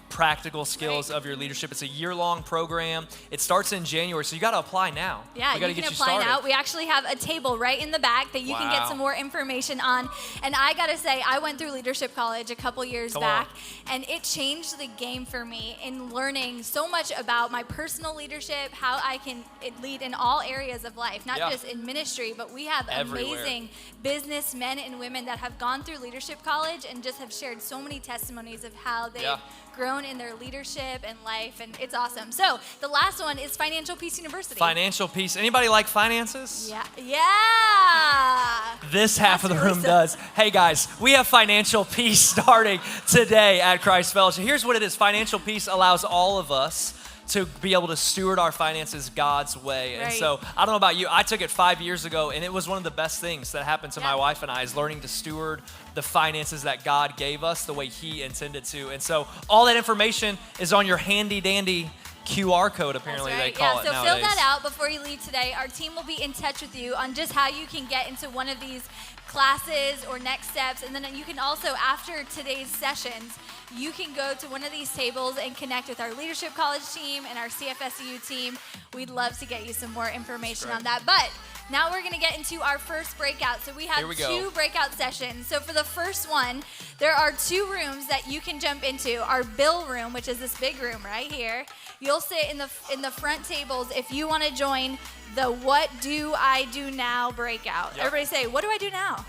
practical skills of your leadership. It's a year-long program. It starts in January, so you got to apply now. Yeah, we got to you get can you apply started. now. We actually have a table right in the back that you can get Wow. some more information on. And I gotta say, I went through leadership college a couple years Come back, on. and it changed the game for me in learning so much about my personal leadership, how I can lead in all areas of life, not Yeah. just in ministry, but we have Everywhere. amazing businessmen and women that have gone through leadership college and just have shared so many testimonies of how they've Yeah. grown in their leadership and life, and it's awesome. So the last one is Financial Peace University. Financial peace. Anybody like finances? Yeah. Yeah. This half of the Pastor room Lisa. does. Hey guys, we have financial peace starting today at Christ Fellowship. Here's what it is. Financial peace allows all of us to be able to steward our finances God's way. And Right. so I don't know about you, I took it 5 years ago, and it was one of the best things that happened to Yeah. my wife and I, is learning to steward the finances that God gave us the way He intended to. And so all that information is on your handy dandy QR code, apparently That's right. they call yeah, it so nowadays. fill that out before you leave today. Our team will be in touch with you on just how you can get into one of these classes or next steps. And then you can also, after today's sessions, you can go to one of these tables and connect with our Leadership College team and our CFSU team. We'd love to get you some more information on that. But now we're going to get into our first breakout. So we have Here we go. 2 breakout sessions. So for the first one, there are 2 rooms that you can jump into. Our Bill room, which is this big room right here. You'll sit in the front tables if you want to join the What Do I Do Now breakout. Yep. Everybody say, what do I do now?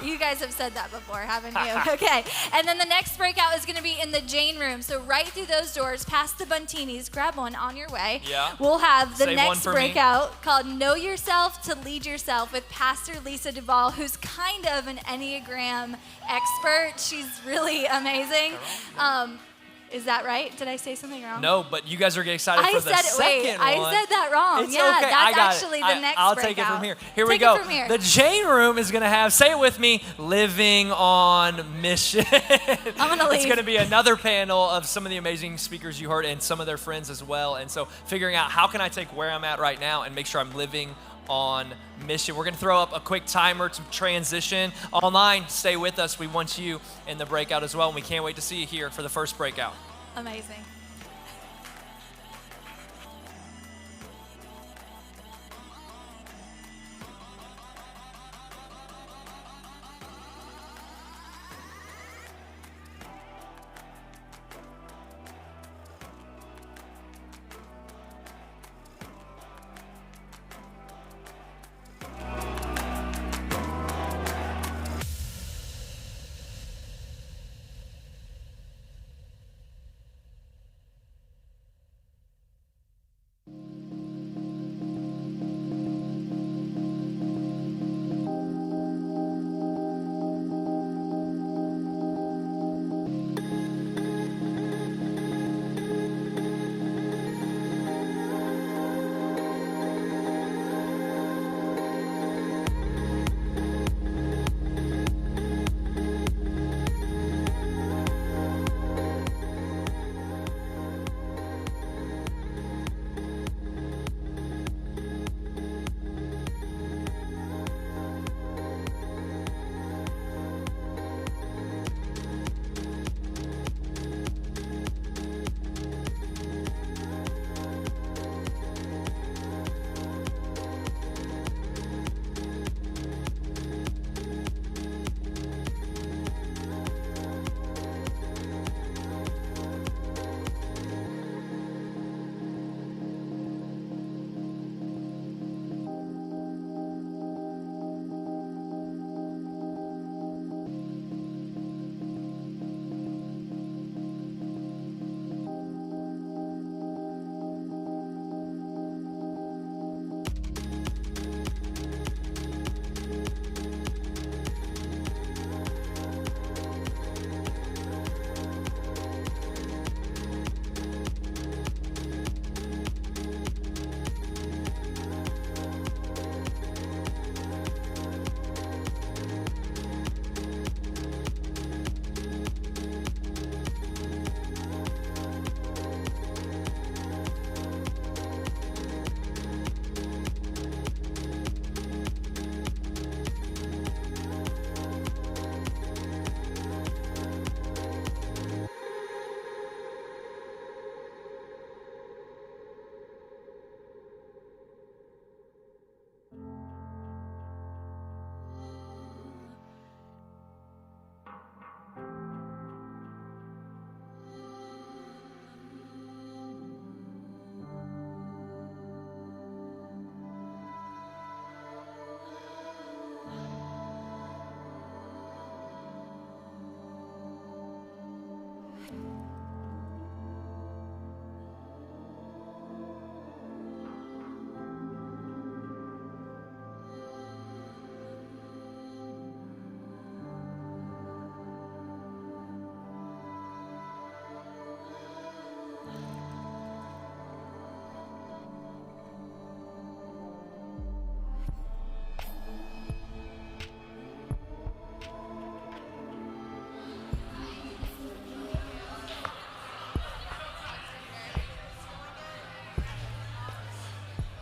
You guys have said that before, haven't you? Okay. And then the next breakout is going to be in the Jane room. So right through those doors, past the Buntinis, grab one on your way. Yeah. We'll have the Save one next for me. breakout called Know Yourself to Lead Yourself with Pastor Lisa Duvall, who's kind of an Enneagram expert. She's really amazing. Is that right? Did I say something wrong? No, but you guys are getting excited I for the said second I one. said that wrong. It's yeah, okay. I that's got actually it. the next I'll breakout. take it from here. Here we Take go. it from here. The Jane room is going to have, say it with me, Living on Mission. I'm going to leave. It's going to be another panel of some of the amazing speakers you heard and some of their friends as well. And so figuring out how can I take where I'm at right now and make sure I'm living on mission. We're going to throw up a quick timer to transition. Online, stay with us. We want you in the breakout as well. And we can't wait to see you here for the first breakout. Amazing.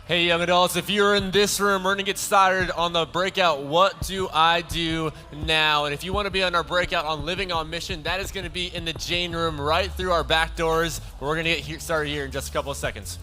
Hey, young adults, if you're in this room, we're going to get started on the breakout, What Do I Do Now? And if you want to be on our breakout on Living on Mission, that is going to be in the Jane room right through our back doors. We're going to get started here in just a couple of seconds.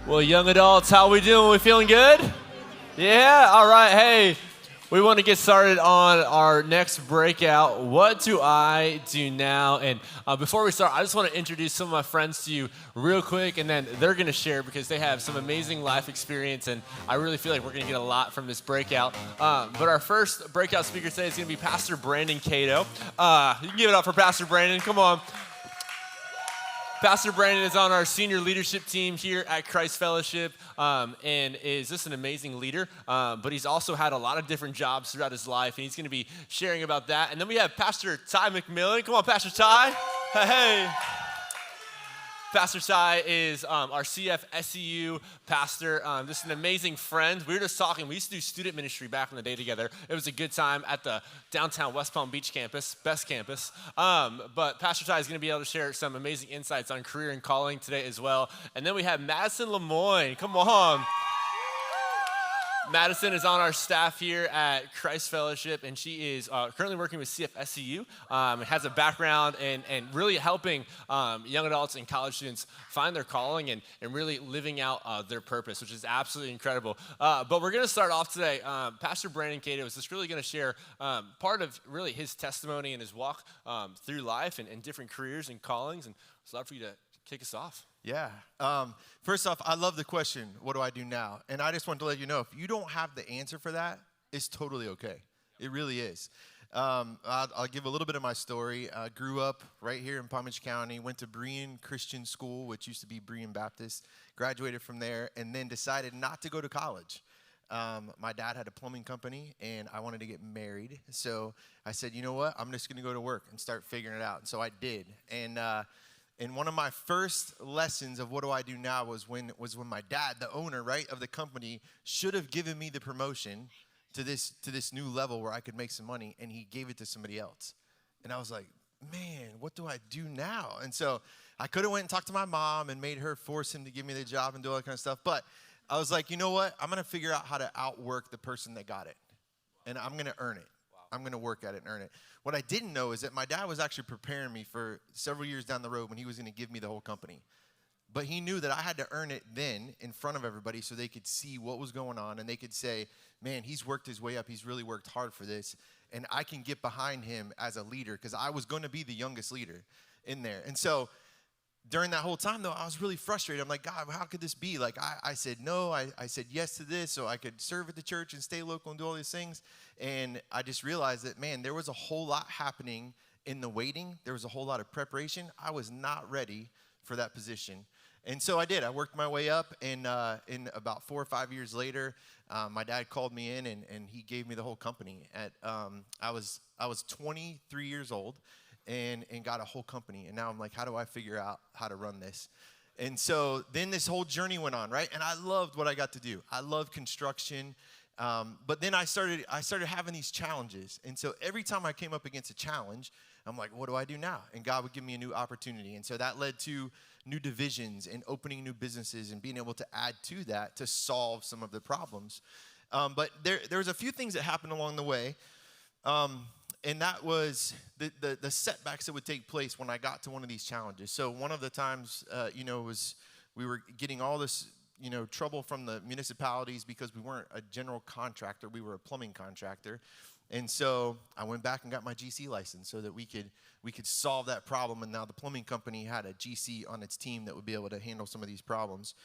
Well, young adults, how we doing? We feeling good? Yeah? All right. Hey, we want to get started on our next breakout, What Do I Do Now? And before we start, I just want to introduce some of my friends to you real quick, and then they're going to share because they have some amazing life experience, and I really feel like we're going to get a lot from this breakout. But our first breakout speaker today is going to be Pastor Brandon Cato. You can give it up for Pastor Brandon. Come on. Pastor Brandon is on our senior leadership team here at Christ Fellowship and is just an amazing leader, but he's also had a lot of different jobs throughout his life, and he's going to be sharing about that. And then we have Pastor Ty McMillan. Come on, Pastor Ty. Hey. Pastor Ty is our CFYA pastor, just an amazing friend. We were just talking. We used to do student ministry back in the day together. It was a good time at the downtown West Palm Beach campus, best campus. But Pastor Ty is going to be able to share some amazing insights on career and calling today as well. And then we have Madison Lemoyne. Come on. Madison is on our staff here at Christ Fellowship, and she is currently working with CFYA and has a background in really helping young adults and college students find their calling and really living out their purpose, which is absolutely incredible. But we're going to start off today. Pastor Brandon Cato is just really going to share part of really his testimony and his walk through life and different careers and callings, and I'd love for you to kick us off. Yeah. First off, I love the question, what do I do now? And I just want to let you know, if you don't have the answer for that, it's totally okay. It really is. I'll give a little bit of my story. I grew up right here in Palm Beach County, went to Berean Christian School, which used to be Berean Baptist, graduated from there, and then decided not to go to college. My dad had a plumbing company, and I wanted to get married. So I said, you know what? I'm just going to go to work and start figuring it out. And so I did. And one of my first lessons of what do I do now was when my dad, the owner, right, of the company, should have given me the promotion to this new level where I could make some money, and he gave it to somebody else. And I was like, man, what do I do now? And so I could have went and talked to my mom and made her force him to give me the job and do all that kind of stuff. But I was like, you know what? I'm going to figure out how to outwork the person that got it, and I'm going to earn it. I'm going to work at it and earn it. What I didn't know is that my dad was actually preparing me for several years down the road when he was going to give me the whole company. But he knew that I had to earn it then in front of everybody so they could see what was going on, and they could say, man, he's worked his way up. He's really worked hard for this, and I can get behind him as a leader because I was going to be the youngest leader in there. And so during that whole time, though, I was really frustrated. I'm like, God, how could this be? Like, I said no. I said yes to this so I could serve at the church and stay local and do all these things. And I just realized that, man, there was a whole lot happening in the waiting. There was a whole lot of preparation. I was not ready for that position. And so I did. I worked my way up, and in about 4 or 5 years later, my dad called me in, and he gave me the whole company. I was 23 years old and got a whole company. And now I'm like, how do I figure out how to run this? And so then this whole journey went on, right? And I loved what I got to do. I love construction. But then I started having these challenges. And so every time I came up against a challenge, I'm like, what do I do now? And God would give me a new opportunity. And so that led to new divisions and opening new businesses and being able to add to that to solve some of the problems. But there was a few things that happened along the way. And that was the setbacks that would take place when I got to one of these challenges. So one of the times, was we were getting all this, trouble from the municipalities because we weren't a general contractor. We were a plumbing contractor. And so I went back and got my GC license so that we could solve that problem. And now the plumbing company had a GC on its team that would be able to handle some of these problems.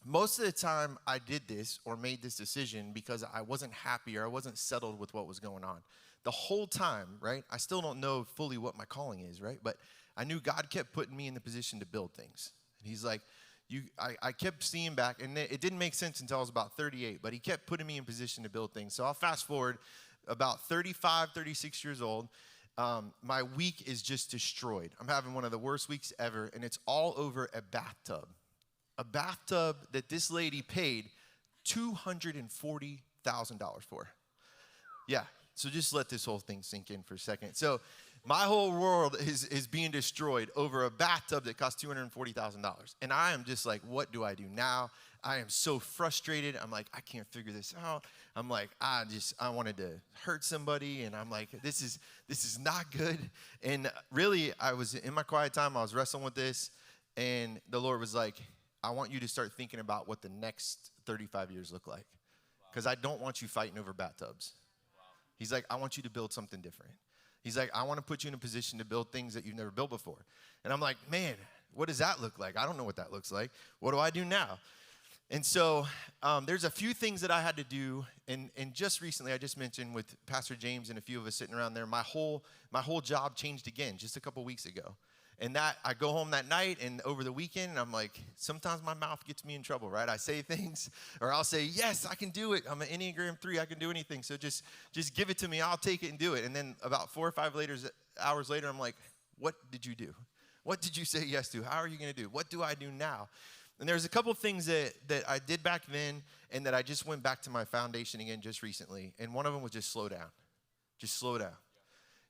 Most of the time I did this or made this decision because I wasn't happy or I wasn't settled with what was going on. The whole time, right, I still don't know fully what my calling is, right? But I knew God kept putting me in the position to build things. And he's like, I kept seeing back, and it didn't make sense until I was about 38, but he kept putting me in position to build things. So I'll fast forward about 35, 36 years old. My week is just destroyed. I'm having one of the worst weeks ever, and it's all over a bathtub. A bathtub that this lady paid $240,000 for. Yeah, so just let this whole thing sink in for a second. So my whole world is being destroyed over a bathtub that cost $240,000. And I am just like, what do I do now? I am so frustrated. I'm like, I can't figure this out. I'm like, I wanted to hurt somebody. And I'm like, this is not good. And really, I was in my quiet time, I was wrestling with this. And the Lord was like, I want you to start thinking about what the next 35 years look like. Because I don't want you fighting over bathtubs. He's like, I want you to build something different. He's like, I want to put you in a position to build things that you've never built before. And I'm like, man, what does that look like? I don't know what that looks like. What do I do now? And so there's a few things that I had to do. And just recently, I just mentioned with Pastor James and a few of us sitting around there, my whole job changed again just a couple weeks ago. And that I go home that night and over the weekend, and I'm like, sometimes my mouth gets me in trouble, right? I say things, or I'll say, yes, I can do it. I'm an Enneagram 3. I can do anything. So just give it to me. I'll take it and do it. And then about 4 or 5 hours later, I'm like, what did you do? What did you say yes to? How are you going to do? What do I do now? And there's a couple things that I did back then and that I just went back to my foundation again just recently. And one of them was just slow down. Just slow down.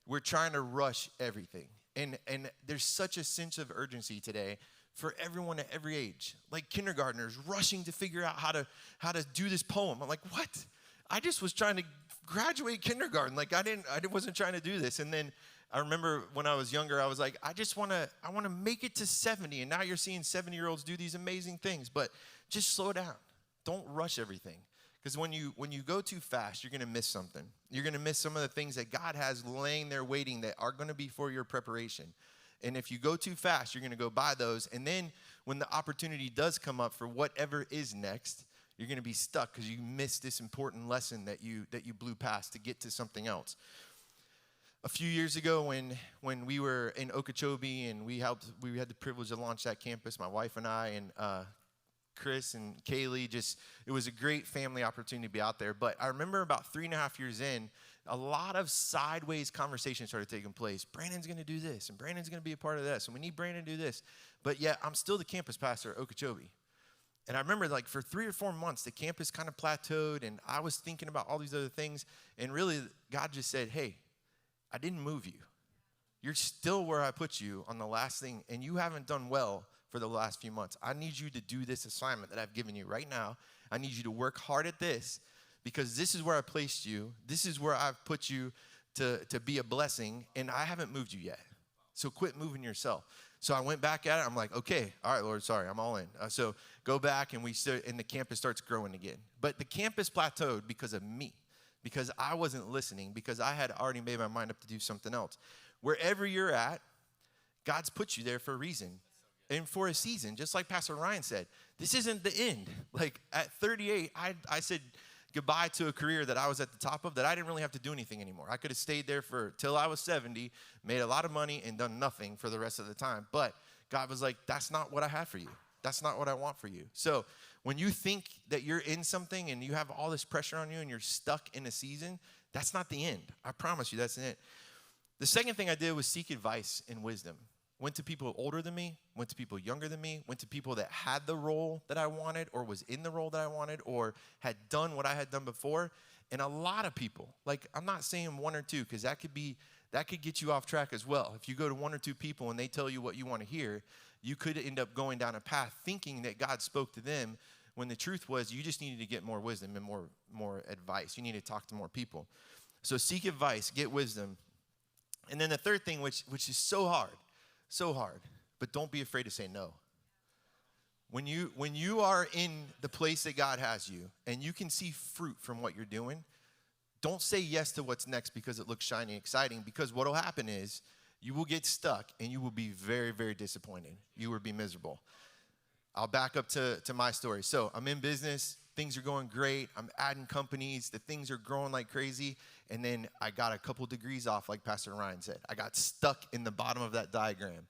We're trying to rush everything. And there's such a sense of urgency today for everyone at every age. Like kindergartners rushing to figure out how to do this poem. I'm like, what? I just was trying to graduate kindergarten. Like I wasn't trying to do this. And then I remember when I was younger, I was like, I want to make it to 70. And now you're seeing 70-year-olds do these amazing things. But just slow down. Don't rush everything. Because when you go too fast, you're going to miss something. You're going to miss some of the things that God has laying there waiting that are going to be for your preparation. And if you go too fast, you're going to go buy those. And then when the opportunity does come up for whatever is next, you're going to be stuck because you missed this important lesson that you blew past to get to something else. A few years ago when we were in Okeechobee and we had the privilege to launch that campus, my wife and I, and Chris and Kaylee, it was a great family opportunity to be out there. But I remember about 3.5 years in, a lot of sideways conversations started taking place. Brandon's going to do this, and Brandon's going to be a part of this, and we need Brandon to do this. But yet, I'm still the campus pastor at Okeechobee. And I remember like for 3 or 4 months, the campus kind of plateaued, and I was thinking about all these other things. And really, God just said, hey, I didn't move you. You're still where I put you on the last thing, and you haven't done well for the last few months. I need you to do this assignment that I've given you right now. I need you to work hard at this because this is where I placed you. This is where I've put you to be a blessing, and I haven't moved you yet. So quit moving yourself. So I went back at it. I'm like, okay, all right, Lord, sorry, I'm all in. So go back, and and the campus starts growing again. But the campus plateaued because of me, because I wasn't listening, because I had already made my mind up to do something else. Wherever you're at, God's put you there for a reason. And for a season, just like Pastor Ryan said, this isn't the end. Like at 38, I said goodbye to a career that I was at the top of that I didn't really have to do anything anymore. I could have stayed there till I was 70, made a lot of money, and done nothing for the rest of the time. But God was like, that's not what I have for you. That's not what I want for you. So when you think that you're in something and you have all this pressure on you and you're stuck in a season, that's not the end. I promise you that's it. The second thing I did was seek advice and wisdom. Went to people older than me, went to people younger than me, went to people that had the role that I wanted or was in the role that I wanted or had done what I had done before. And a lot of people, like I'm not saying one or two because that could get you off track as well. If you go to one or two people and they tell you what you want to hear, you could end up going down a path thinking that God spoke to them when the truth was you just needed to get more wisdom and more advice. You need to talk to more people. So seek advice, get wisdom. And then the third thing, which is so hard, but don't be afraid to say no. When you are in the place that God has you and you can see fruit from what you're doing, don't say yes to what's next because it looks shiny and exciting, because what will happen is you will get stuck and you will be very, very disappointed. You will be miserable. I'll back up to my story. So I'm in business. Things are going great. I'm adding companies. The things are growing like crazy. And then I got a couple degrees off, like Pastor Ryan said. I got stuck in the bottom of that diagram.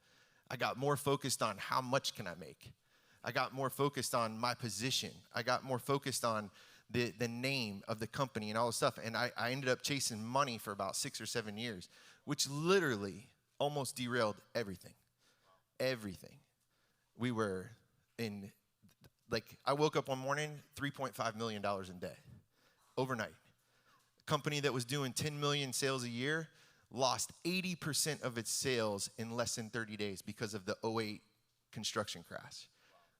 I got more focused on how much can I make. I got more focused on my position. I got more focused on the name of the company and all this stuff. And I ended up chasing money for about 6 or 7 years, which literally almost derailed everything. Everything. We were in, like, I woke up one morning, $3.5 million in debt overnight. A company that was doing 10 million sales a year lost 80% of its sales in less than 30 days because of the 2008 construction crash.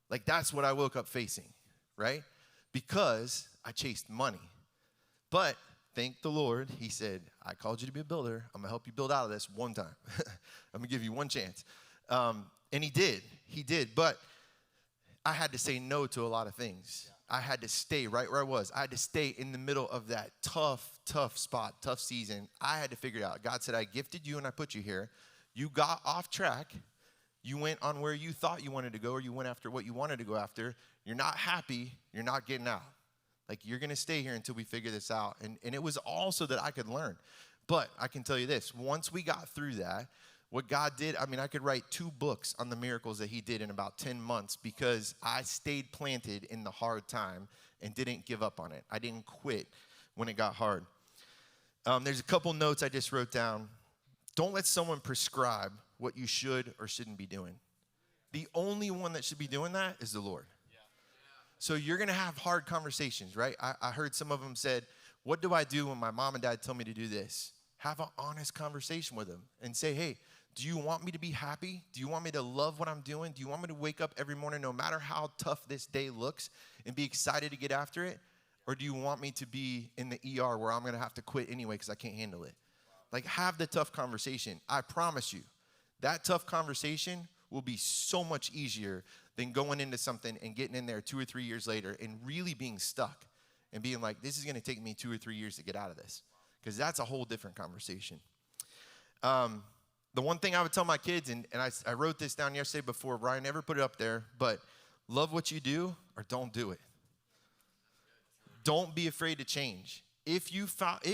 Like, that's what I woke up facing, right? Because I chased money. But thank the Lord, he said, I called you to be a builder. I'm going to help you build out of this one time. I'm going to give you one chance. And he did. But I had to say no to a lot of things. I had to stay right where I was. I had to stay in the middle of that tough spot, tough season. I had to figure it out. God said, I gifted you and I put you here. You got off track. You went on where you thought you wanted to go, or you went after what you wanted to go after. You're not happy. You're not getting out. Like, you're going to stay here until we figure this out. And it was all so that I could learn. But I can tell you this. Once we got through that, what God did, I mean, I could write 2 books on the miracles that he did in about 10 months because I stayed planted in the hard time and didn't give up on it. I didn't quit when it got hard. There's a couple notes I just wrote down. Don't let someone prescribe what you should or shouldn't be doing. The only one that should be doing that is the Lord. So you're going to have hard conversations, right? I heard some of them said, what do I do when my mom and dad tell me to do this? Have an honest conversation with them and say, hey, do you want me to be happy? Do you want me to love what I'm doing? Do you want me to wake up every morning, no matter how tough this day looks, and be excited to get after it? Or do you want me to be in the ER where I'm going to have to quit anyway because I can't handle it? Like, have the tough conversation. I promise you, that tough conversation will be so much easier than going into something and getting in there 2 or 3 years later and really being stuck and being like, this is going to take me 2 or 3 years to get out of this, because that's a whole different conversation. The one thing I would tell my kids, and I wrote this down yesterday before Ryan ever put it up there, but love what you do or don't do it. Don't be afraid to change. If you thought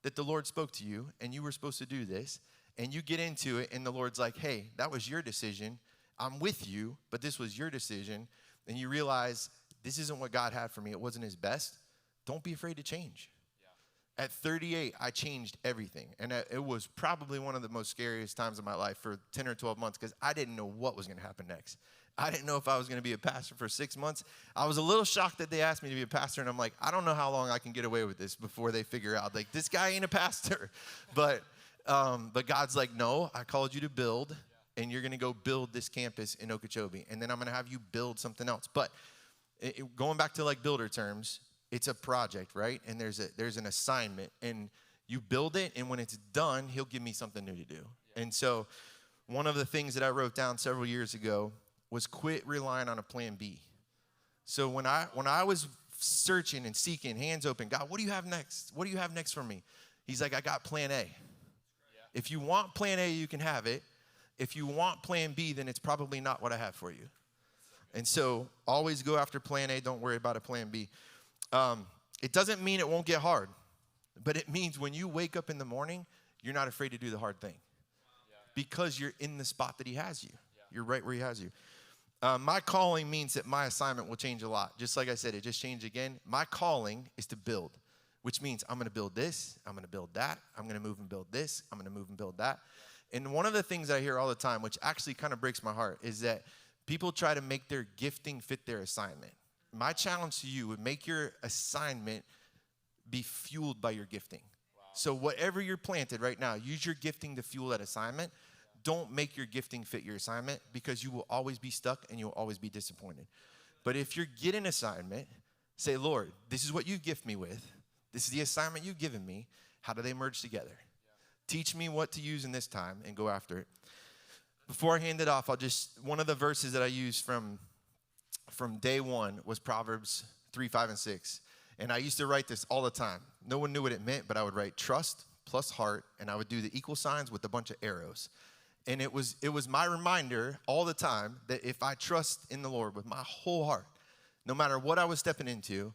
that the Lord spoke to you and you were supposed to do this, and you get into it and the Lord's like, hey, that was your decision. I'm with you, but this was your decision. And you realize this isn't what God had for me. It wasn't his best. Don't be afraid to change. Yeah. At 38, I changed everything. And it was probably one of the most scariest times of my life for 10 or 12 months because I didn't know what was going to happen next. I didn't know if I was going to be a pastor for 6 months. I was a little shocked that they asked me to be a pastor, and I'm like, I don't know how long I can get away with this before they figure out, like, this guy ain't a pastor. But God's like, no, I called you to build, and you're going to go build this campus in Okeechobee, and then I'm going to have you build something else. But going back to, like, builder terms, it's a project, right? And there's an assignment, and you build it, and when it's done, he'll give me something new to do. And so one of the things that I wrote down several years ago was quit relying on a plan B. So when I was searching and seeking, hands open, God, what do you have next? What do you have next for me? He's like, I got plan A. If you want plan A, you can have it. If you want plan B, then it's probably not what I have for you. And so always go after plan A. Don't worry about a plan B. It doesn't mean it won't get hard, but it means when you wake up in the morning, you're not afraid to do the hard thing because you're in the spot that he has you. You're right where he has you. My calling means that my assignment will change a lot. Just like I said, it just changed again. My calling is to build, which means I'm going to build this. I'm going to build that. I'm going to move and build this. I'm going to move and build that. And one of the things I hear all the time, which actually kind of breaks my heart, is that people try to make their gifting fit their assignment. My challenge to you would make your assignment be fueled by your gifting. Wow. So whatever you're planted right now, use your gifting to fuel that assignment. Don't make your gifting fit your assignment, because you will always be stuck and you'll always be disappointed. But if you get an assignment, say, Lord, this is what you gift me with. This is the assignment you've given me. How do they merge together? Teach me what to use in this time and go after it. Before I hand it off, one of the verses that I used from day one was Proverbs 3, 5, and 6. And I used to write this all the time. No one knew what it meant, but I would write trust plus heart, and I would do the equal signs with a bunch of arrows. And it was my reminder all the time that if I trust in the Lord with my whole heart, no matter what I was stepping into,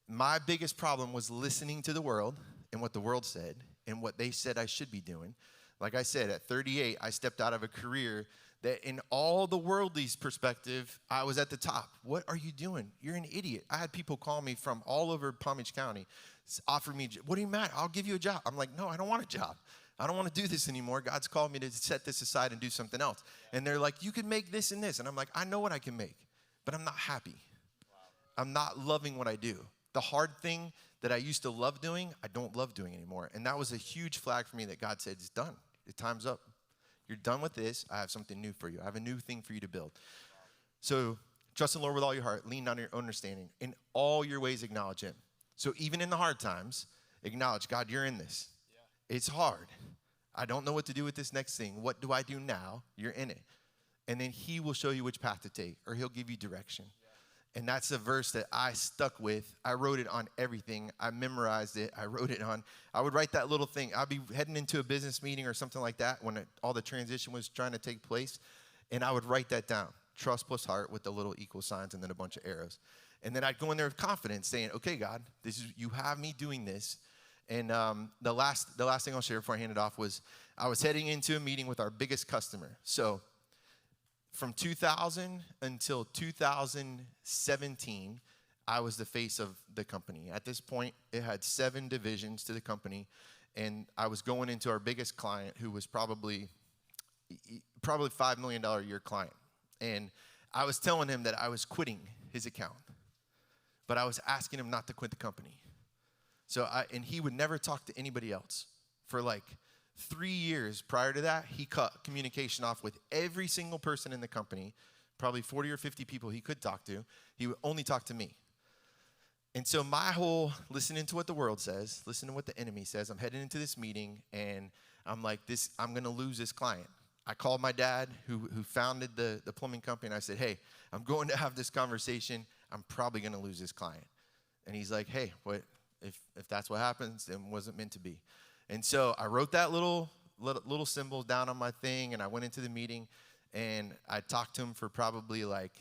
my biggest problem was listening to the world and what the world said and what they said I should be doing. Like I said, at 38, I stepped out of a career that in all the worldly's perspective, I was at the top. What are you doing? You're an idiot. I had people call me from all over Palm Beach County, offer me, what do you matter? I'll give you a job. I'm like, no, I don't want a job. I don't want to do this anymore. God's called me to set this aside and do something else. And they're like, you can make this and this. And I'm like, I know what I can make, but I'm not happy. I'm not loving what I do. The hard thing that I used to love doing, I don't love doing anymore. And that was a huge flag for me that God said, it's done. The time's up. You're done with this. I have something new for you. I have a new thing for you to build. So trust in the Lord with all your heart. Lean on your own understanding. In all your ways, acknowledge him. So even in the hard times, acknowledge, God, you're in this. Yeah. It's hard. I don't know what to do with this next thing. What do I do now? You're in it. And then he will show you which path to take, or he'll give you direction. Yeah. And that's a verse that I stuck with. I wrote it on everything. I memorized it. I wrote it on. I would write that little thing. I'd be heading into a business meeting or something like that when all the transition was trying to take place. And I would write that down. Trust plus heart with the little equal signs and then a bunch of arrows. And then I'd go in there with confidence saying, okay, God, this is, you have me doing this. And the last thing I'll share before I hand it off was I was heading into a meeting with our biggest customer. So from 2000 until 2017, I was the face of the company. At this point, it had 7 divisions to the company, and I was going into our biggest client, who was probably $5 million a year client. And I was telling him that I was quitting his account, but I was asking him not to quit the company. And he would never talk to anybody else. For like 3 years prior to that, he cut communication off with every single person in the company, probably 40 or 50 people he could talk to. He would only talk to me. And so my whole listening to what the world says, listening to what the enemy says, I'm heading into this meeting, and I'm like, I'm going to lose this client. I called my dad, who founded the plumbing company, and I said, hey, I'm going to have this conversation. I'm probably going to lose this client. And he's like, hey, what? If that's what happens, then it wasn't meant to be. And so I wrote that little symbols down on my thing, and I went into the meeting, and I talked to him for probably like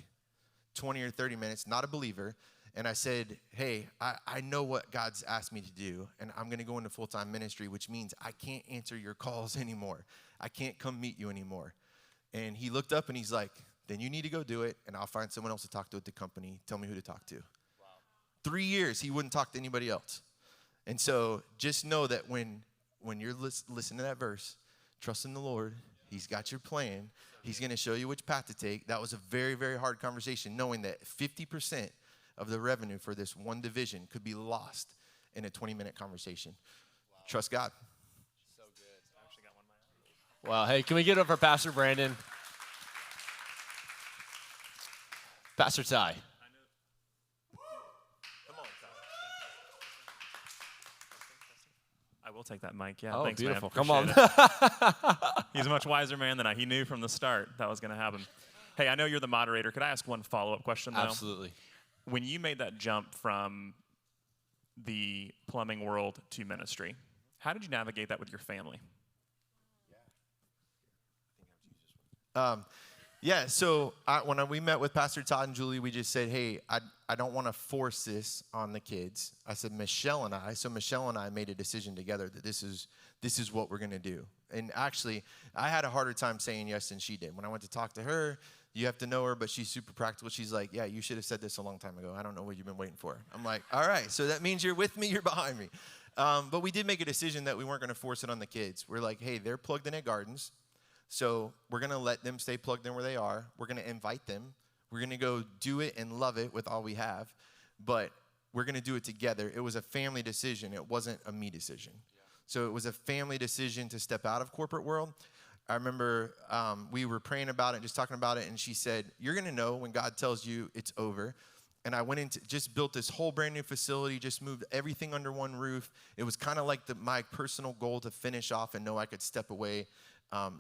20 or 30 minutes, not a believer. And I said, hey, I know what God's asked me to do, and I'm going to go into full-time ministry, which means I can't answer your calls anymore. I can't come meet you anymore. And he looked up, and he's like, then you need to go do it, and I'll find someone else to talk to at the company. Tell me who to talk to. Wow. 3 years, he wouldn't talk to anybody else. And so just know that when you're listening to that verse, trust in the Lord. He's got your plan. He's going to show you which path to take. That was a very, very hard conversation, knowing that 50% of the revenue for this one division could be lost in a 20-minute conversation. Wow. Trust God. So good. I actually got one of my own. Wow. Hey, can we get it up for Pastor Brandon? Pastor Ty. I will take that mic. Yeah, oh, thanks, beautiful. man. Come on. He's a much wiser man than he knew from the start that was going to happen. Hey, I know you're the moderator. Could I ask one follow-up question, though? Absolutely. When you made that jump from the plumbing world to ministry, how did you navigate that with your family? So when we met with Pastor Todd and Julie, we just said, hey, I don't want to force this on the kids. I said, Michelle and I made a decision together that this is what we're going to do. And actually, I had a harder time saying yes than she did. When I went to talk to her, you have to know her, but she's super practical. She's like, yeah, you should have said this a long time ago. I don't know what you've been waiting for. I'm like, all right, so that means you're with me, you're behind me. But we did make a decision that we weren't going to force it on the kids. We're like, hey, they're plugged in at Gardens. So we're going to let them stay plugged in where they are. We're going to invite them. We're going to go do it and love it with all we have. But we're going to do it together. It was a family decision. It wasn't a me decision. So it was a family decision to step out of corporate world. I remember we were praying about it, just talking about it, and she said, you're going to know when God tells you it's over. And I went into, just built this whole brand new facility, just moved everything under one roof. It was kind of like my personal goal to finish off and know I could step away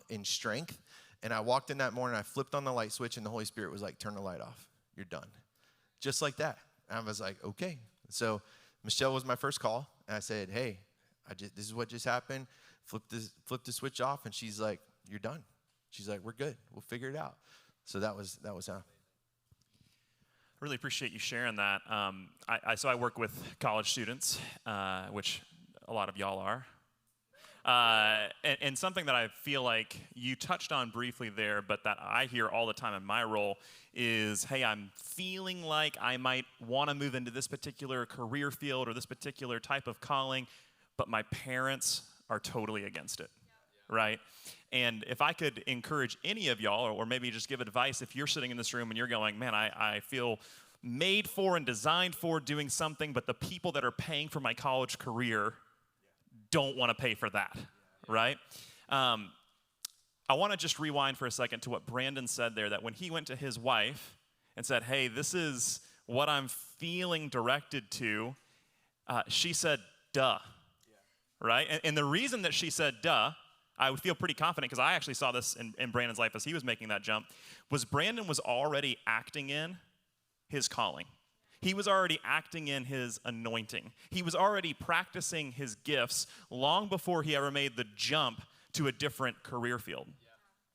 in strength. And I walked in that morning, I flipped on the light switch, and the Holy Spirit was like, turn the light off. You're done. Just like that. And I was like, okay. So Michelle was my first call, and I said, hey, this is what just happened. Flip the switch off, and she's like, you're done. She's like, we're good. We'll figure it out. So that was how. I really appreciate you sharing that. So I work with college students, which a lot of y'all are. And something that I feel like you touched on briefly there, but that I hear all the time in my role is, hey, I'm feeling like I might want to move into this particular career field or this particular type of calling, but my parents are totally against it, right? And if I could encourage any of y'all, or maybe just give advice, if you're sitting in this room and you're going, man, I feel made for and designed for doing something, but the people that are paying for my college career don't want to pay for that, right? I want to just rewind for a second to what Brandon said there, that when he went to his wife and said, hey, this is what I'm feeling directed to, she said, duh, right? And the reason that she said, duh, I would feel pretty confident, because I actually saw this in Brandon's life as he was making that jump, was Brandon was already acting in his calling. He was already acting in his anointing. He was already practicing his gifts long before he ever made the jump to a different career field.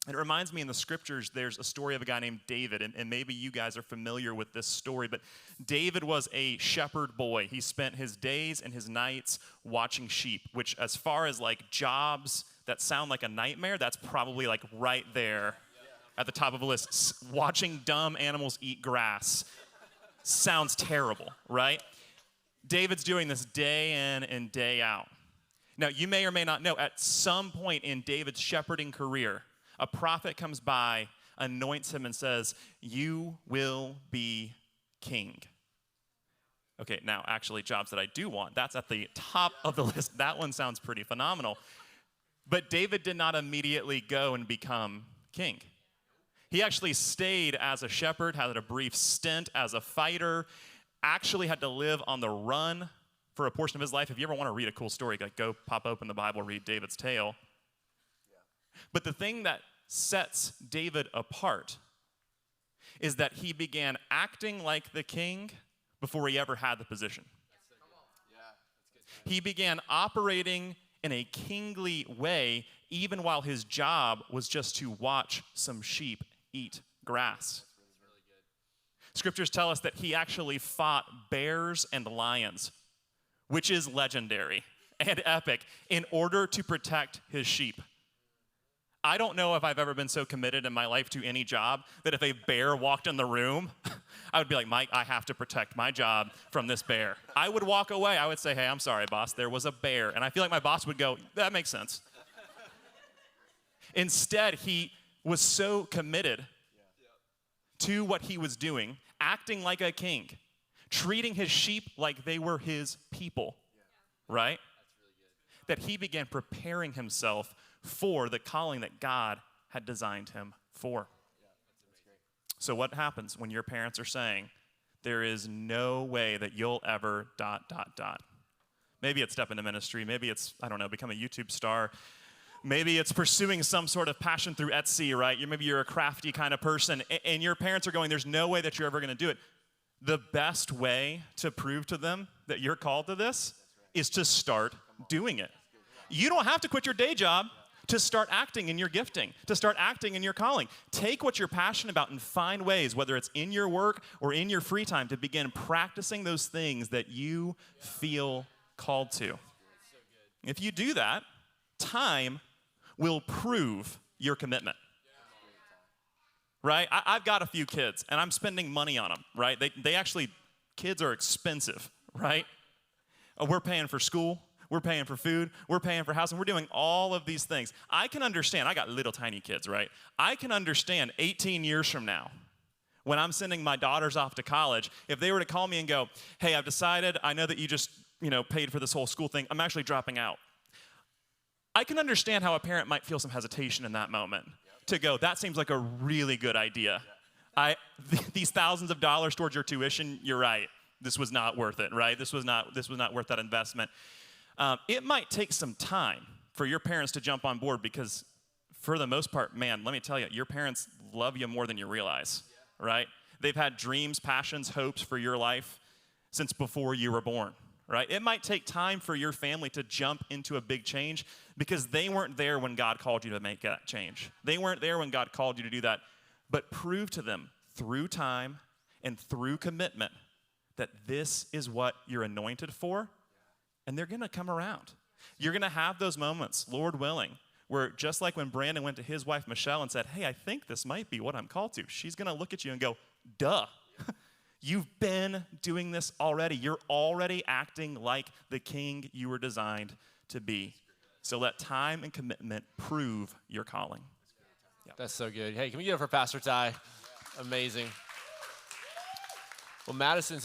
And it reminds me in the scriptures, there's a story of a guy named David, and maybe you guys are familiar with this story, but David was a shepherd boy. He spent his days and his nights watching sheep, which as far as like jobs that sound like a nightmare, that's probably like right there at the top of a list. Watching dumb animals eat grass sounds terrible, right? David's doing this day in and day out. Now, you may or may not know, at some point in David's shepherding career, a prophet comes by, anoints him, and says, you will be king. Okay, now, actually, jobs that I do want, that's at the top of the list. That one sounds pretty phenomenal. But David did not immediately go and become king. He actually stayed as a shepherd, had a brief stint as a fighter, actually had to live on the run for a portion of his life. If you ever want to read a cool story, like go pop open the Bible, read David's tale. But the thing that sets David apart is that he began acting like the king before he ever had the position. He began operating in a kingly way even while his job was just to watch some sheep eat grass. Scriptures tell us that he actually fought bears and lions, which is legendary and epic, in order to protect his sheep. I don't know if I've ever been so committed in my life to any job that if a bear walked in the room, I would be like, Mike, I have to protect my job from this bear. I would walk away. I would say, hey, I'm sorry, boss, there was a bear. And I feel like my boss would go, that makes sense. Instead, he was so committed to what he was doing, acting like a king, treating his sheep like they were his people, right? That he began preparing himself for the calling that God had designed him for. So what happens when your parents are saying, there is no way that you'll ever ... Maybe it's step into ministry. Maybe it's, I don't know, become a YouTube star. Maybe it's pursuing some sort of passion through Etsy, right? Maybe you're a crafty kind of person, and your parents are going, there's no way that you're ever going to do it. The best way to prove to them that you're called to this is to start doing it. You don't have to quit your day job to start acting in your gifting, to start acting in your calling. Take what you're passionate about and find ways, whether it's in your work or in your free time, to begin practicing those things that you feel called to. If you do that, time will prove your commitment. Right? I've got a few kids, and I'm spending money on them, right? They actually, kids are expensive, right? We're paying for school. we're paying for food, we're paying for housing, we're doing all of these things. I can understand, I got little tiny kids, right? I can understand 18 years from now, when I'm sending my daughters off to college, if they were to call me and go, hey, I've decided, I know that you just, paid for this whole school thing, I'm actually dropping out. I can understand how a parent might feel some hesitation in that moment to go, that seems like a really good idea. These thousands of dollars towards your tuition, you're right. This was not worth it, right? This was not worth that investment. It might take some time for your parents to jump on board because for the most part, man, let me tell you, your parents love you more than you realize, right? They've had dreams, passions, hopes for your life since before you were born, right? It might take time for your family to jump into a big change because they weren't there when God called you to make that change. They weren't there when God called you to do that. But prove to them through time and through commitment that this is what you're anointed for, and they're going to come around. You're going to have those moments, Lord willing, where just like when Brandon went to his wife, Michelle, and said, hey, I think this might be what I'm called to, she's going to look at you and go, duh. You've been doing this already. You're already acting like the king you were designed to be. So let time and commitment prove your calling. Yeah. That's so good. Hey, can we give it for Pastor Ty? Amazing. Well, Madison,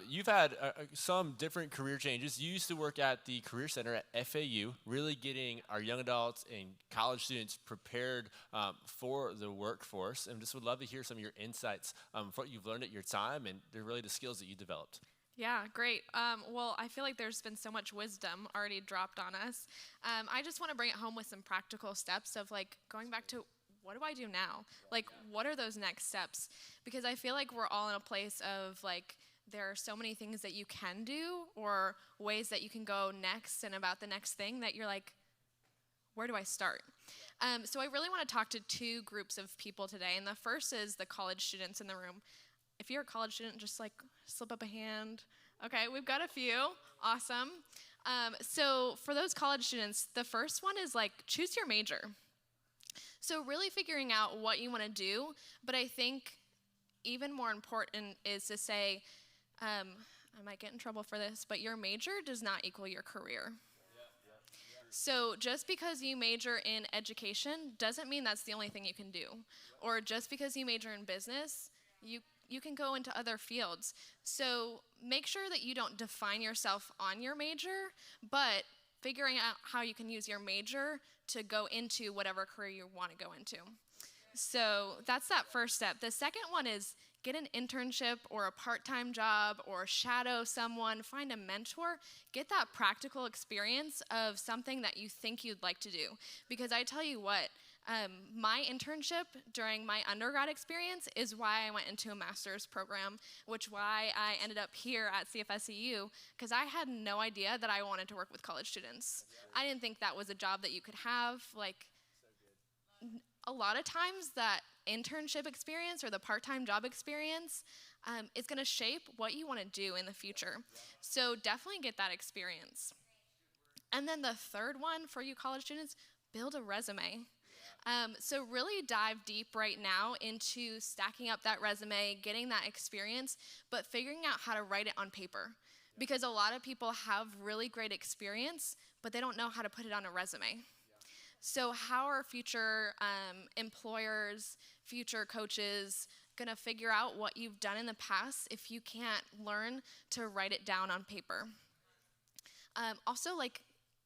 you've had some different career changes. You used to work at the Career Center at FAU, really getting our young adults and college students prepared for the workforce. And just would love to hear some of your insights for what you've learned at your time and really the skills that you developed. Yeah, great. Well, I feel like there's been so much wisdom already dropped on us. I just want to bring it home with some practical steps of going back to what do I do now? What are those next steps? Because I feel like we're all in a place of there are so many things that you can do or ways that you can go next and about the next thing that you're where do I start? So I really want to talk to two groups of people today. And the first is the college students in the room. If you're a college student, just slip up a hand. Okay, we've got a few. Awesome. So for those college students, the first one is choose your major. So really figuring out what you want to do, but I think even more important is to say, I might get in trouble for this, but your major does not equal your career. So just because you major in education doesn't mean that's the only thing you can do. Or just because you major in business, you can go into other fields. So make sure that you don't define yourself on your major, but figuring out how you can use your major to go into whatever career you want to go into. So that's that first step. The second one is get an internship or a part-time job or shadow someone, find a mentor, get that practical experience of something that you think you'd like to do. Because I tell you what, my internship during my undergrad experience is why I went into a master's program, which why I ended up here at CFYA, because I had no idea that I wanted to work with college students. I didn't think that was a job that you could have. A lot of times that internship experience or the part-time job experience is going to shape what you want to do in the future. So definitely get that experience. And then the third one for you college students, build a resume. So really dive deep right now into stacking up that resume, getting that experience, but figuring out how to write it on paper. Because a lot of people have really great experience, but they don't know how to put it on a resume. So how are future employers, future coaches going to figure out what you've done in the past if you can't learn to write it down on paper? Also,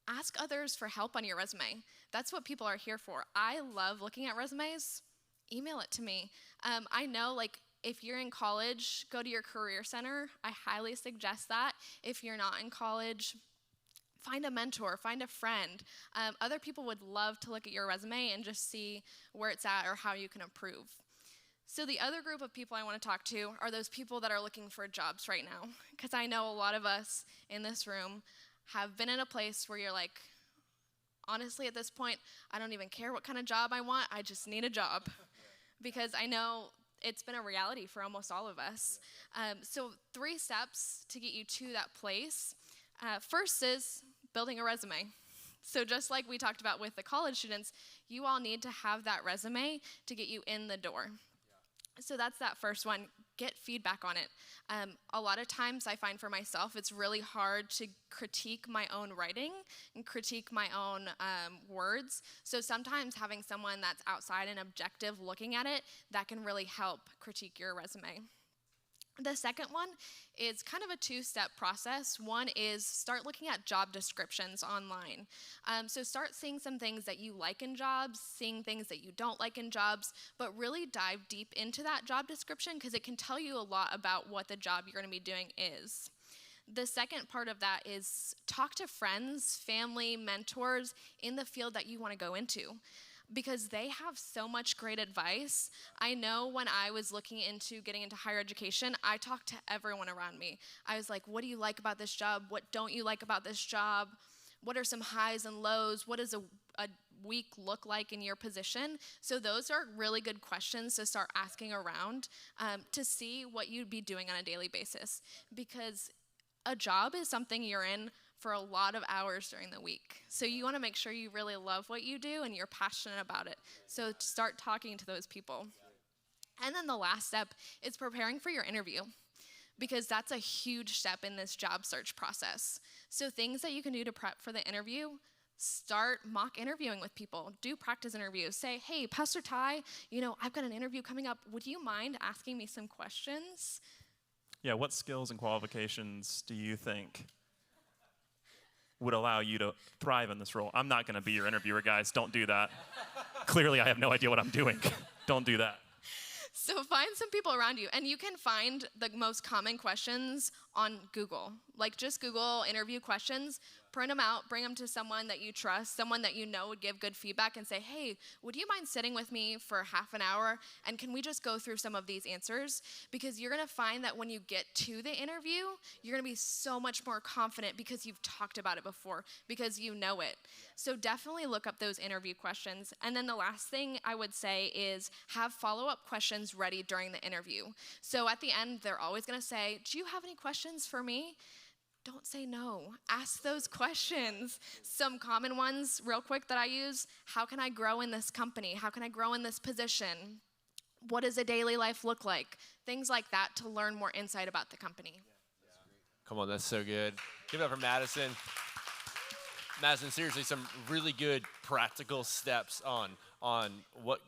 ask others for help on your resume. That's what people are here for. I love looking at resumes. Email it to me. I know, if you're in college, go to your career center. I highly suggest that. If you're not in college, find a mentor, find a friend. Other people would love to look at your resume and just see where it's at or how you can improve. So the other group of people I want to talk to are those people that are looking for jobs right now. Because I know a lot of us in this room have been in a place where you're honestly, at this point, I don't even care what kind of job I want. I just need a job. Because I know it's been a reality for almost all of us. So 3 steps to get you to that place. First is building a resume. So just like we talked about with the college students, you all need to have that resume to get you in the door. So that's that first one. get feedback on it. A lot of times I find for myself it's really hard to critique my own writing and critique my own words. So sometimes having someone that's outside and objective looking at it, that can really help critique your resume. The second one is kind of a two-step process. One is start looking at job descriptions online. So start seeing some things that you like in jobs, seeing things that you don't like in jobs, but really dive deep into that job description because it can tell you a lot about what the job you're going to be doing is. The second part of that is talk to friends, family, mentors in the field that you want to go into, because they have so much great advice. I know when I was looking into getting into higher education, I talked to everyone around me. I was like, what do you like about this job? What don't you like about this job? What are some highs and lows? What does a week look like in your position? So those are really good questions to start asking around to see what you'd be doing on a daily basis, because a job is something you're in for a lot of hours during the week. So you want to make sure you really love what you do and you're passionate about it. So start talking to those people. And then the last step is preparing for your interview, because that's a huge step in this job search process. So things that you can do to prep for the interview: start mock interviewing with people. Do practice interviews. Say, hey, Pastor Ty, I've got an interview coming up. Would you mind asking me some questions? Yeah, what skills and qualifications do you think would allow you to thrive in this role? I'm not going to be your interviewer, guys. Don't do that. Clearly, I have no idea what I'm doing. Don't do that. So find some people around you, and you can find the most common questions on Google. Like, just Google interview questions, print them out, bring them to someone that you trust, someone that you know would give good feedback, and say, hey, would you mind sitting with me for half an hour, and can we just go through some of these answers? Because you're going to find that when you get to the interview, you're going to be so much more confident because you've talked about it before, because you know it. So definitely look up those interview questions. And then the last thing I would say is have follow-up questions ready during the interview. So at the end, they're always going to say, do you have any questions for me? Don't say no. Ask those questions. Some common ones, real quick, that I use: how can I grow in this company? How can I grow in this position? What does a daily life look like? Things like that to learn more insight about the company. Come on, that's so good. Give it up for Madison. Madison, seriously, some really good practical steps on what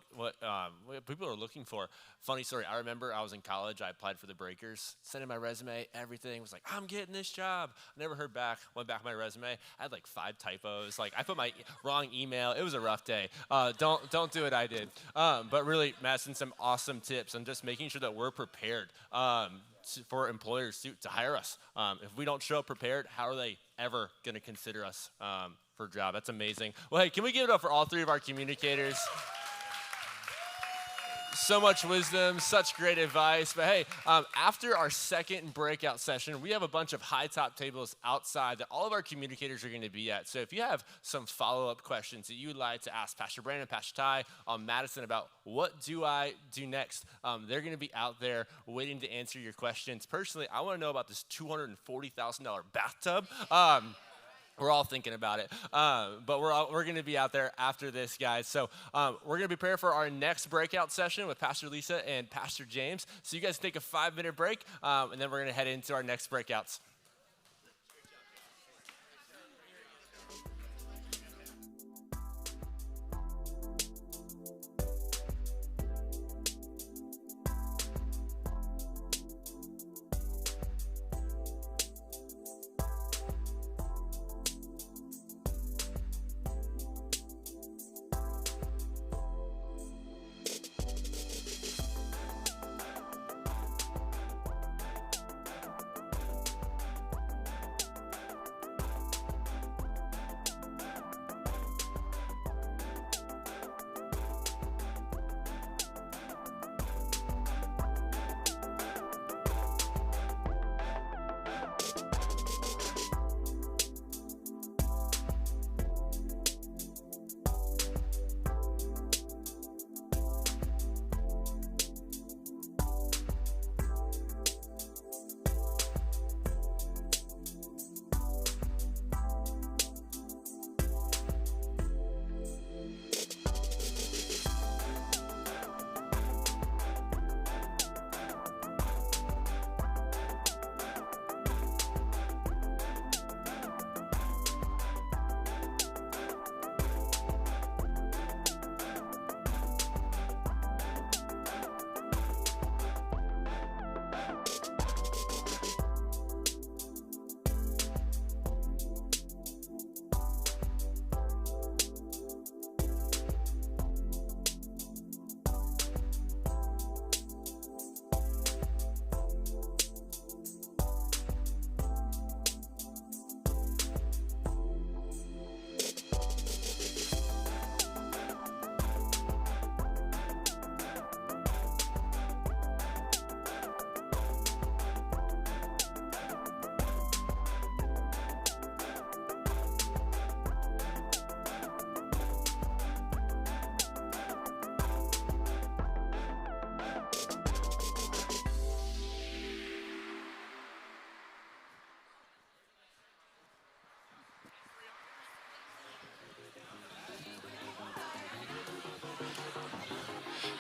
people are looking for. Funny story, I remember I was in college, I applied for the Breakers, sent in my resume, everything, was like, I'm getting this job. I never heard back, went back to my resume, I had like 5 typos, like I put my wrong email, it was a rough day. Don't do what I did. But really, Madison, some awesome tips on just making sure that we're prepared for employers to hire us. If we don't show up prepared, how are they ever going to consider us for a job? That's amazing. Well, hey, can we give it up for all 3 of our communicators? So much wisdom, such great advice. But hey, after our second breakout session, we have a bunch of high top tables outside that all of our communicators are going to be at. So if you have some follow-up questions that you would like to ask Pastor Brandon, Pastor Ty, Madison about what do I do next, they're going to be out there waiting to answer your questions. Personally, I want to know about this $240,000 bathtub. We're all thinking about it, but we're going to be out there after this, guys. So we're going to be prepared for our next breakout session with Pastor Lisa and Pastor James. So you guys take a 5-minute break, and then we're going to head into our next breakouts.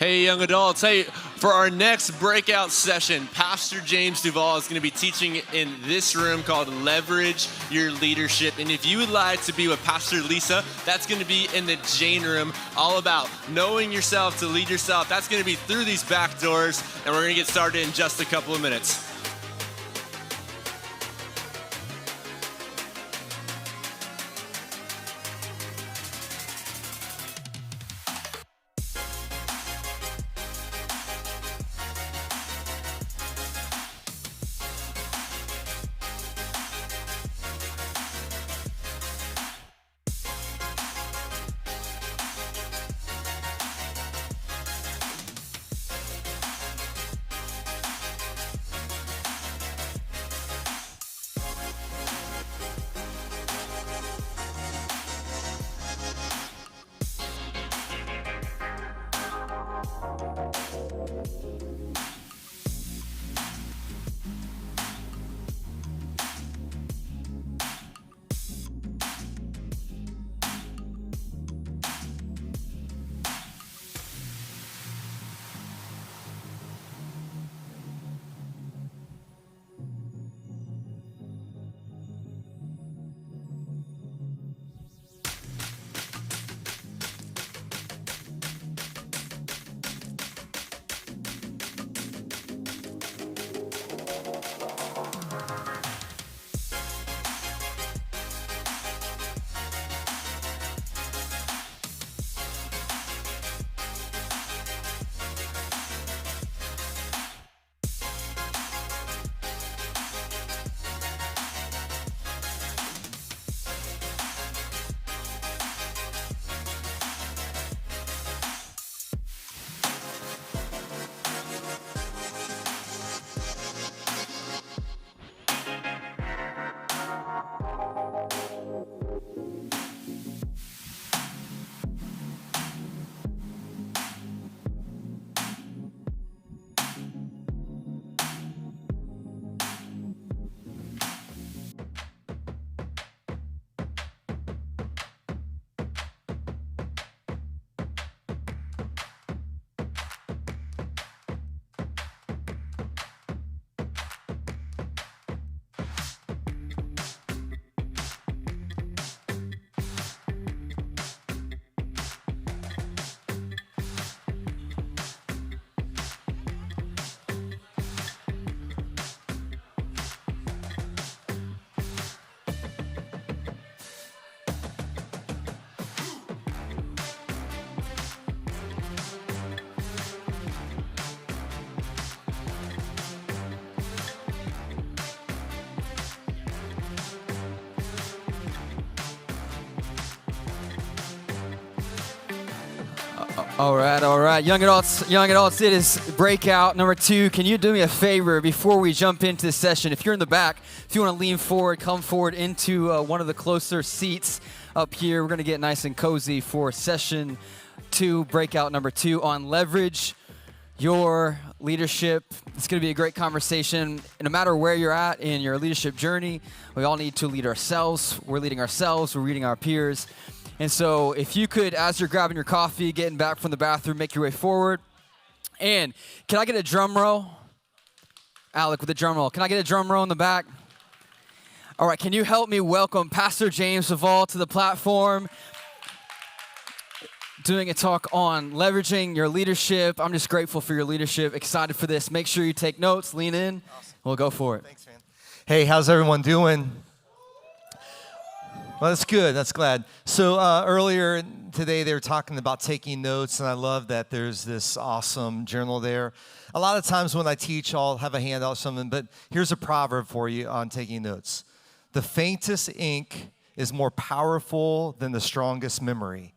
Hey, young adults. Hey, for our next breakout session, Pastor James Duvall is going to be teaching in this room called Leverage Your Leadership. And if you would like to be with Pastor Lisa, that's going to be in the Jane room, all about knowing yourself to lead yourself. That's going to be through these back doors, and we're going to get started in just a couple of minutes. All right. Young adults, it is breakout number 2. Can you do me a favor before we jump into this session? If you're in the back, if you want to lean forward, come forward into one of the closer seats up here. We're going to get nice and cozy for session 2, breakout number 2 on leverage your leadership. It's going to be a great conversation. No matter where you're at in your leadership journey, we all need to lead ourselves. We're leading ourselves. We're leading our peers. And so if you could, as you're grabbing your coffee, getting back from the bathroom, make your way forward. And can I get a drum roll? Alec with the drum roll. Can I get a drum roll in the back? All right, can you help me welcome Pastor James Duvall to the platform? Doing a talk on leveraging your leadership. I'm just grateful for your leadership, excited for this. Make sure you take notes, lean in. Awesome. We'll go for it. Thanks, man. Hey, how's everyone doing? Well, that's good. That's glad. So earlier today, they were talking about taking notes, and I love that there's this awesome journal there. A lot of times when I teach, I'll have a handout or something, but here's a proverb for you on taking notes. The faintest ink is more powerful than the strongest memory.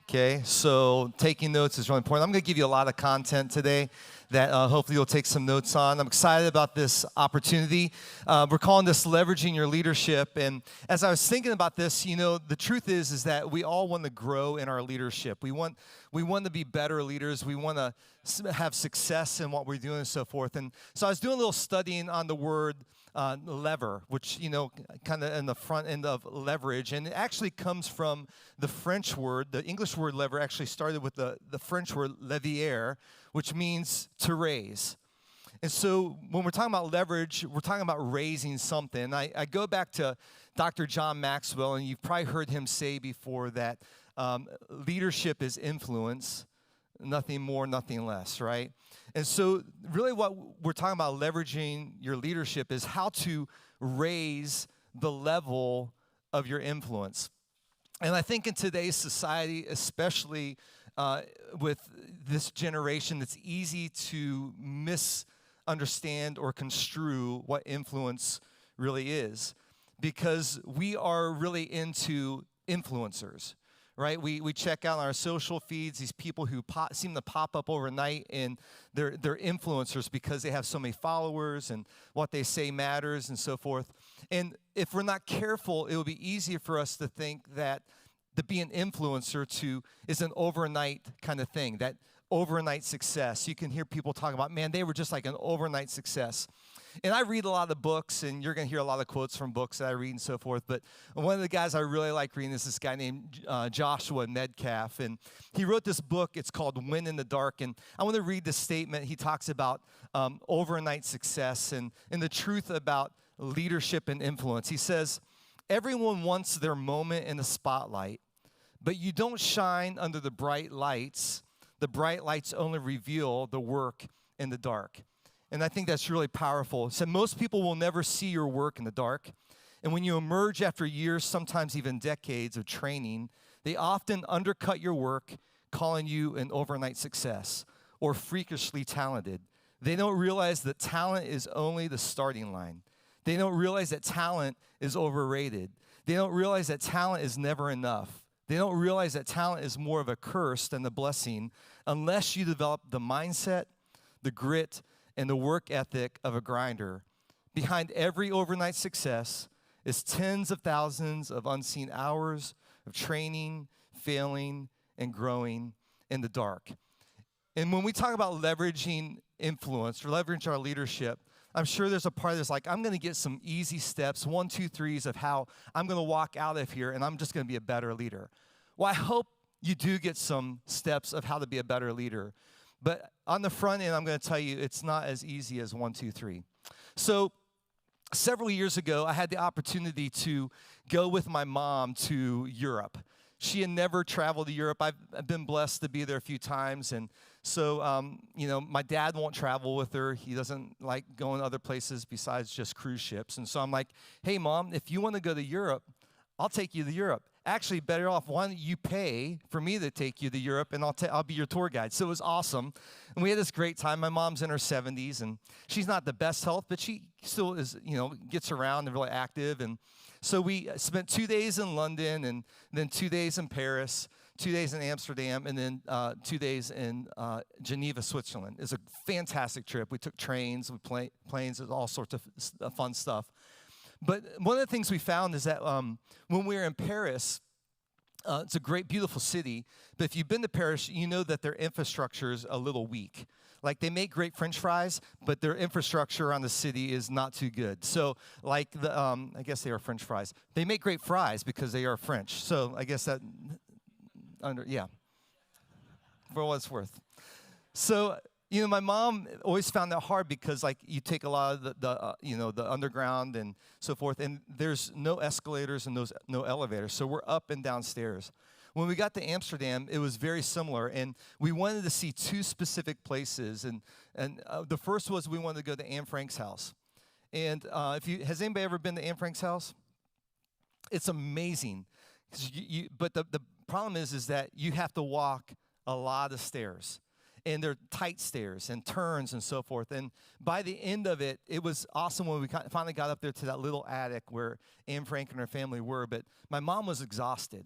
Okay, so taking notes is really important. I'm going to give you a lot of content today that hopefully you'll take some notes on. I'm excited about this opportunity. We're calling this leveraging your leadership. And as I was thinking about this, the truth is that we all want to grow in our leadership. We want to be better leaders. We want to have success in what we're doing and so forth. And so I was doing a little studying on the word lever, which, kind of in the front end of leverage. And it actually comes from the French word. The English word lever actually started with the French word levier, which means to raise. And so when we're talking about leverage, we're talking about raising something. I go back to Dr. John Maxwell, and you've probably heard him say before that leadership is influence, nothing more, nothing less, right? And so really what we're talking about leveraging your leadership is how to raise the level of your influence. And I think in today's society, especially with this generation, it's easy to misunderstand or construe what influence really is, because we are really into influencers. Right? We check out on our social feeds these people who seem to pop up overnight, and they're influencers because they have so many followers and what they say matters and so forth. And if we're not careful, it will be easier for us to think that to be an influencer is an overnight kind of thing, that overnight success. You can hear people talk about, man, they were just like an overnight success. And I read a lot of books, and you're going to hear a lot of quotes from books that I read and so forth. But one of the guys I really like reading is this guy named Joshua Medcalf. And he wrote this book. It's called Win in the Dark. And I want to read this statement. He talks about overnight success and the truth about leadership and influence. He says, everyone wants their moment in the spotlight, but you don't shine under the bright lights. The bright lights only reveal the work in the dark. And I think that's really powerful. So most people will never see your work in the dark. And when you emerge after years, sometimes even decades of training, they often undercut your work, calling you an overnight success or freakishly talented. They don't realize that talent is only the starting line. They don't realize that talent is overrated. They don't realize that talent is never enough. They don't realize that talent is more of a curse than the blessing unless you develop the mindset, the grit, and the work ethic of a grinder. Behind every overnight success is tens of thousands of unseen hours of training, failing, and growing in the dark. And when we talk about leveraging influence or leveraging our leadership, I'm sure there's a part that's like, I'm going to get some easy steps, 1, 2, 3s of how I'm going to walk out of here and I'm just going to be a better leader. Well, I hope you do get some steps of how to be a better leader. But on the front end, I'm going to tell you it's not as easy as 1, 2, 3. So several years ago, I had the opportunity to go with my mom to Europe. She had never traveled to Europe. I've been blessed to be there a few times. And so, my dad won't travel with her. He doesn't like going other places besides just cruise ships. And so I'm like, hey, Mom, if you want to go to Europe, I'll take you to Europe. Actually, better off, why don't you pay for me to take you to Europe, and I'll be your tour guide. So it was awesome. And we had this great time. My mom's in her 70s, and she's not the best health, but she still is, gets around and really active. And so we spent 2 days in London, and then 2 days in Paris, 2 days in Amsterdam, and then 2 days in Geneva, Switzerland. It was a fantastic trip. We took trains, planes, all sorts of fun stuff. But one of the things we found is that when we were in Paris, it's a great, beautiful city, but if you've been to Paris, you know that their infrastructure is a little weak. Like, they make great French fries, but their infrastructure around the city is not too good. So, like, I guess they are French fries. They make great fries because they are French. So, I guess that, for what it's worth. So, my mom always found that hard because, like, you take a lot of the underground and so forth, and there's no escalators and no elevators, so we're up and downstairs. When we got to Amsterdam, it was very similar, and we wanted to see 2 specific places, and the first was we wanted to go to Anne Frank's house. And has anybody ever been to Anne Frank's house? It's amazing, but the problem is that you have to walk a lot of stairs. And they're tight stairs and turns and so forth. And by the end of it, it was awesome when we finally got up there to that little attic where Anne Frank and her family were. But my mom was exhausted.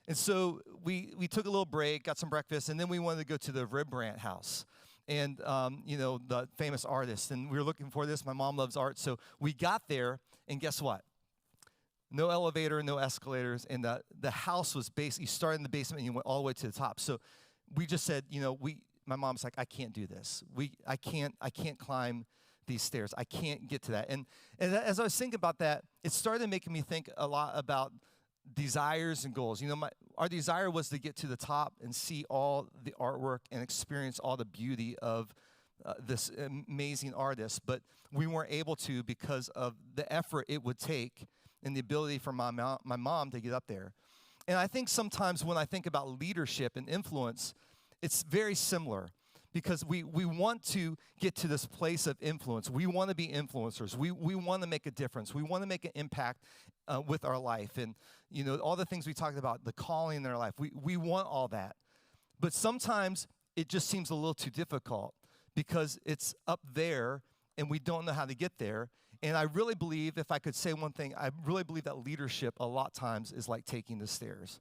And so we took a little break, got some breakfast, and then we wanted to go to the Rembrandt house. and the famous artist. And we were looking for this. My mom loves art, so we got there, and guess what? No elevator, no escalators, and the house was basically, you started in the basement and you went all the way to the top. So we just said, my mom's like, I can't do this. I can't climb these stairs. I can't get to that. And as I was thinking about that, it started making me think a lot about desires and goals. Our desire was to get to the top and see all the artwork and experience all the beauty of this amazing artist, but we weren't able to because of the effort it would take and the ability for my mom to get up there. And I think sometimes when I think about leadership and influence, it's very similar, because we want to get to this place of influence. We want to be influencers. We want to make a difference. We want to make an impact with our life. And, all the things we talked about, the calling in our life, we want all that. But sometimes it just seems a little too difficult because it's up there and we don't know how to get there. And I really believe, if I could say one thing, I really believe that leadership a lot of times is like taking the stairs.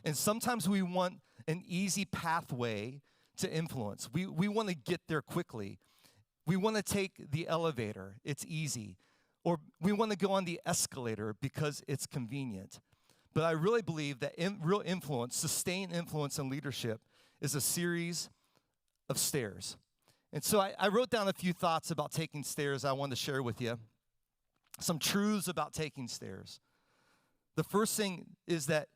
And sometimes we want an easy pathway to influence. We want to get there quickly. We want to take the elevator. It's easy. Or we want to go on the escalator because it's convenient. But I really believe that real influence, sustained influence in leadership, is a series of stairs. And so I wrote down a few thoughts about taking stairs I wanted to share with you. Some truths about taking stairs. The first thing is that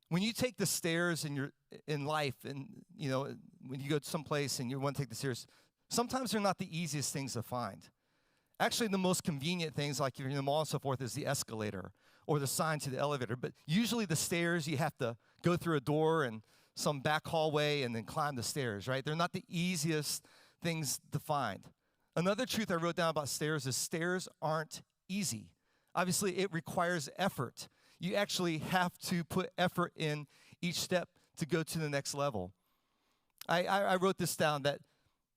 when you take the stairs in life, and when you go someplace and you want to take the stairs, sometimes they're not the easiest things to find. Actually, the most convenient things, like if you're in the mall and so forth, is the escalator or the sign to the elevator. But usually the stairs, you have to go through a door and some back hallway and then climb the stairs, right? They're not the easiest things to find. Another truth I wrote down about stairs is stairs aren't easy. Obviously, it requires effort. You actually have to put effort in each step to go to the next level. I wrote this down, that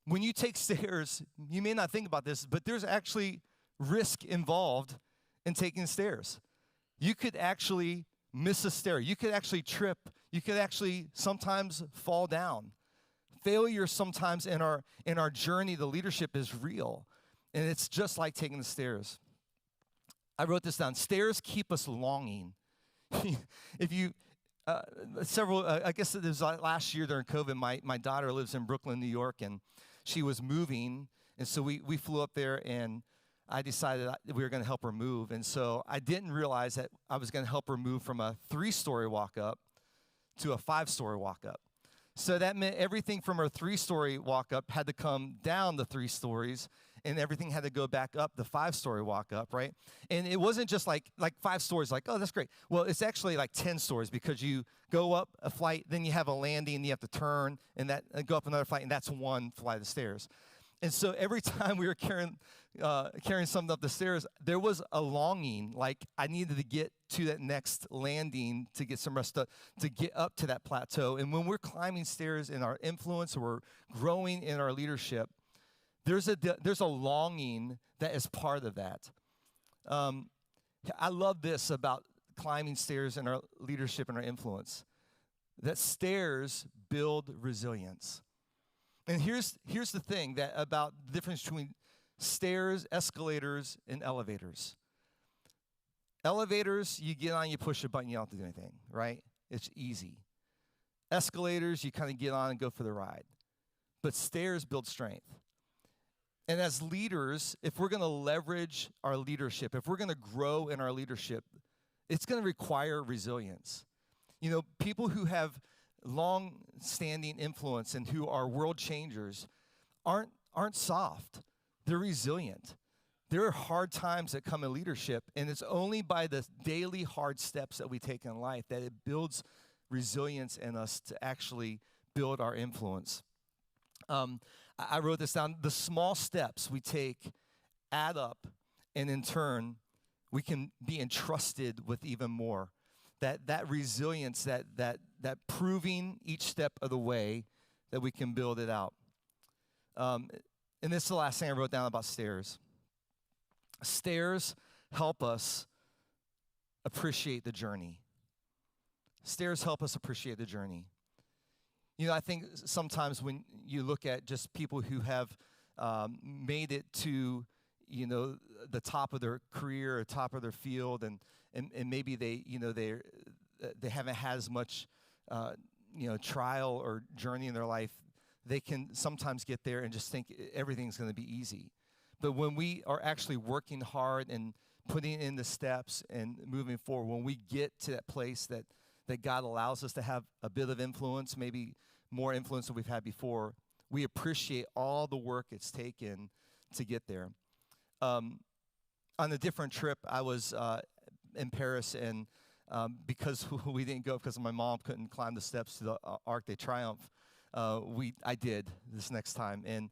when you take stairs, you may not think about this, but there's actually risk involved in taking stairs. You could actually miss a stair. You could actually trip. You could actually sometimes fall down. Failure sometimes in our journey to leadership is real, and it's just like taking the stairs. I wrote this down. Stairs keep us longing. If you, I guess it was last year during COVID, my daughter lives in Brooklyn, New York, and she was moving, and so we flew up there, and I decided that we were going to help her move. And so I didn't realize that I was going to help her move from a 3-story walk-up to a 5-story walk-up. So that meant everything from her 3-story walk-up had to come down the 3 stories, and everything had to go back up the 5-story walk-up, right? And it wasn't just like 5 stories, like, oh, that's great. Well, it's actually like 10 stories, because you go up a flight, then you have a landing, and you have to turn, and go up another flight, and that's one flight of stairs. And so every time we were carrying something up the stairs, there was a longing, like I needed to get to that next landing to get some rest, to get up to that plateau. And when we're climbing stairs in our influence, or we're growing in our leadership, there's a longing that is part of that. I love this about climbing stairs in our leadership and our influence, that stairs build resilience. And here's the thing that about the difference between stairs, escalators, and elevators. Elevators, you get on, you push a button, you don't have to do anything, right? It's easy. Escalators, you kind of get on and go for the ride. But stairs build strength. And as leaders, if we're going to leverage our leadership, if we're going to grow in our leadership, it's going to require resilience. People who have long-standing influence and who are world changers aren't soft. They're resilient. There are hard times that come in leadership, and it's only by the daily hard steps that we take in life that it builds resilience in us to actually build our influence. I wrote this down. The small steps we take add up, and in turn, we can be entrusted with even more. That resilience, that proving each step of the way that we can build it out. And this is the last thing I wrote down about stairs. Stairs help us appreciate the journey. Stairs help us appreciate the journey. I think sometimes when you look at just people who have made it to, the top of their career or top of their field, and maybe they haven't had as much, trial or journey in their life. They can sometimes get there and just think everything's going to be easy. But when we are actually working hard and putting in the steps and moving forward, when we get to that place that God allows us to have a bit of influence, maybe more influence than we've had before, we appreciate all the work it's taken to get there. On a different trip, I was in Paris, and because we didn't go because my mom couldn't climb the steps to the Arc de Triomphe, I did this next time, and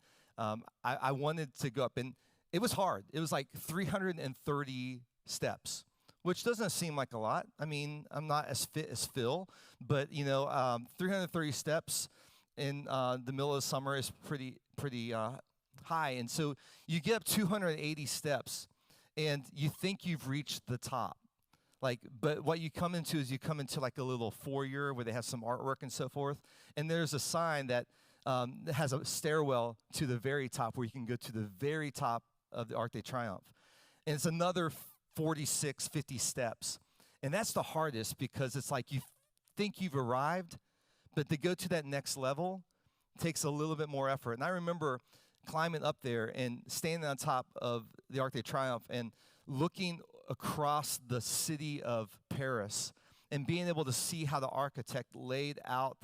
I wanted to go up, and it was hard. It was like 330 steps, which doesn't seem like a lot. I mean, I'm not as fit as Phil, but 330 steps in the middle of the summer is pretty high, and so you get up 280 steps, and you think you've reached the top. But what you come into is like a little foyer where they have some artwork and so forth. And there's a sign that has a stairwell to the very top where you can go to the very top of the Arc de Triomphe. And it's another 46, 50 steps. And that's the hardest because it's like you think you've arrived, but to go to that next level takes a little bit more effort. And I remember climbing up there and standing on top of the Arc de Triomphe and looking across the city of Paris and being able to see how the architect laid out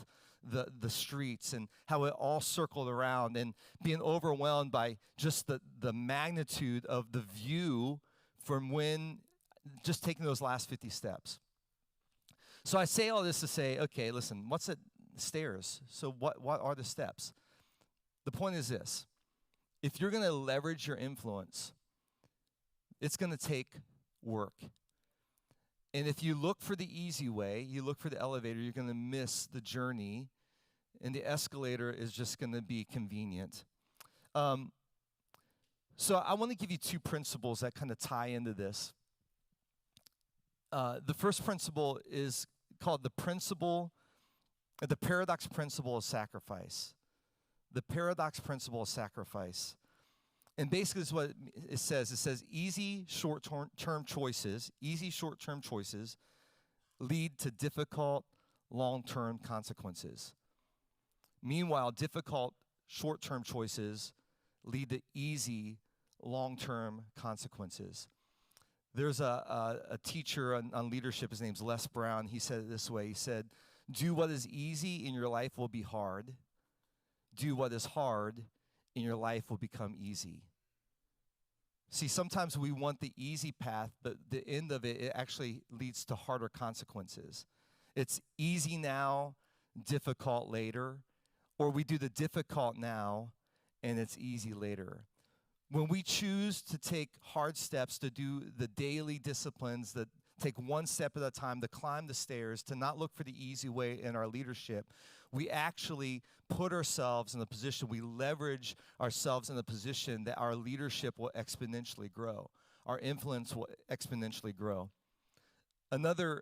the streets and how it all circled around, and being overwhelmed by just the magnitude of the view from when just taking those last 50 steps. So I say all this to say, okay, listen, what's it? Stairs. So what are the steps? The point is this. If you're going to leverage your influence, it's going to take work. And if you look for the easy way, you look for the elevator, you're going to miss the journey, and the escalator is just going to be convenient. So I want to give you two principles that kind of tie into this. The first principle is called the paradox principle of sacrifice. The paradox principle of sacrifice. And basically, this is what it says. It says easy short-term choices lead to difficult long-term consequences. Meanwhile, difficult short-term choices lead to easy long-term consequences. There's a teacher on leadership. His name's Les Brown. He said it this way. He said, do what is easy in your life will be hard. Do what is hard in your life will become easy. See, sometimes we want the easy path, but the end of it actually leads to harder consequences. It's easy now, difficult later, or we do the difficult now, and it's easy later. When we choose to take hard steps, to do the daily disciplines, that take one step at a time, to climb the stairs, to not look for the easy way in our leadership, we actually put ourselves in a position, we leverage ourselves in a position that our leadership will exponentially grow. Our influence will exponentially grow. Another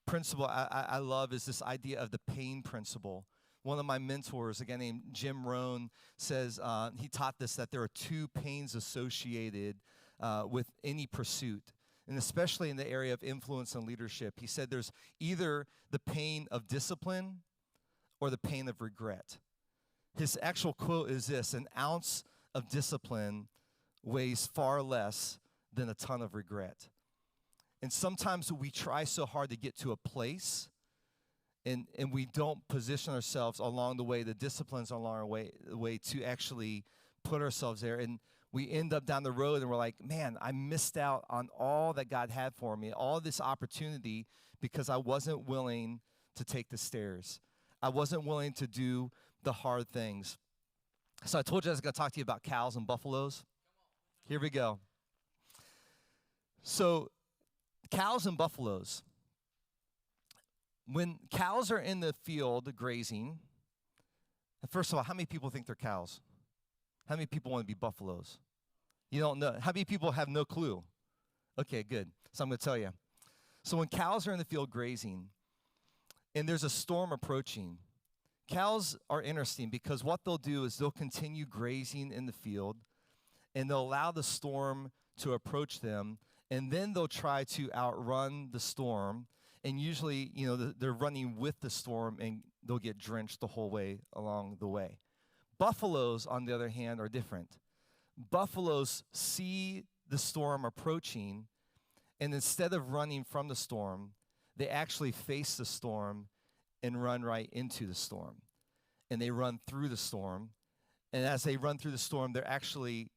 principle I love is this idea of the pain principle. One of my mentors, a guy named Jim Rohn, says he taught this, that there are two pains associated with any pursuit, and especially in the area of influence and leadership. He said there's either the pain of discipline or the pain of regret. His actual quote is this: an ounce of discipline weighs far less than a ton of regret. And sometimes we try so hard to get to a place, and we don't position ourselves along the way, the disciplines along the way to actually put ourselves there. And we end up down the road and we're like, man, I missed out on all that God had for me, all this opportunity, because I wasn't willing to take the stairs. I wasn't willing to do the hard things. So I told you I was going to talk to you about cows and buffaloes. Here we go. So cows and buffaloes. When cows are in the field grazing, first of all, how many people think they're cows? How many people want to be buffaloes? You don't know. How many people have no clue? Okay, good. So I'm going to tell you. So when cows are in the field grazing and there's a storm approaching, Cows are interesting because what they'll do is they'll continue grazing in the field, and they'll allow the storm to approach them, and then they'll try to outrun the storm. And usually, they're running with the storm, and they'll get drenched the whole way along the way. Buffaloes, on the other hand, are different. Buffaloes see the storm approaching, and instead of running from the storm, they actually face the storm and run right into the storm. And they run through the storm. And as they run through the storm, they're actually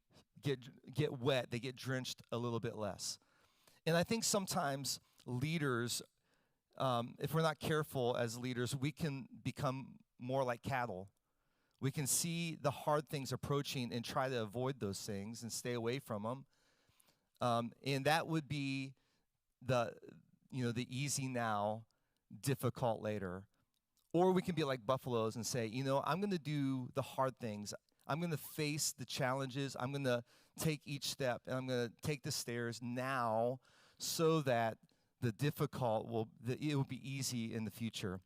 get wet. They get drenched a little bit less. And I think sometimes leaders, if we're not careful as leaders, we can become more like cattle. We can see the hard things approaching and try to avoid those things and stay away from them. And that would be the easy now, difficult later. Or we can be like buffaloes and say, I'm going to do the hard things. I'm going to face the challenges. I'm going to take each step, and I'm going to take the stairs now so that the difficult it will be easy in the future.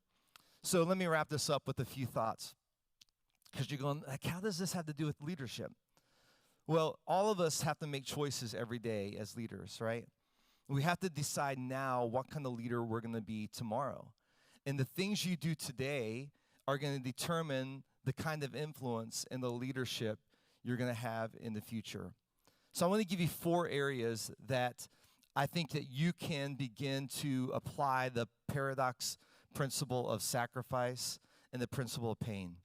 So let me wrap this up with a few thoughts. Because you're going, like, how does this have to do with leadership? Well, all of us have to make choices every day as leaders, right? We have to decide now what kind of leader we're going to be tomorrow. And the things you do today are going to determine the kind of influence and the leadership you're going to have in the future. So I want to give you 4 areas that I think that you can begin to apply the paradox principle of sacrifice and the principle of pain.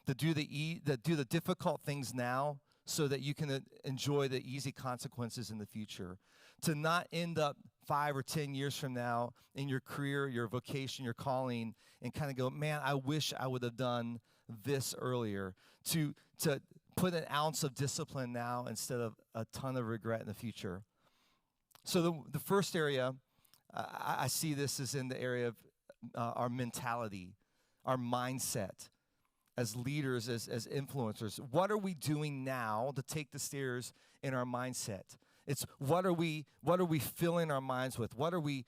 To do the difficult things now so that you can enjoy the easy consequences in the future. To not end up 5 or 10 years from now in your career, your vocation, your calling, and kind of go, man, I wish I would have done this earlier. To put an ounce of discipline now instead of a ton of regret in the future. So the first area, I see this as in the area of our mentality, our mindset. As leaders, as influencers, what are we doing now to take the stairs in our mindset? It's what are we filling our minds with? What are we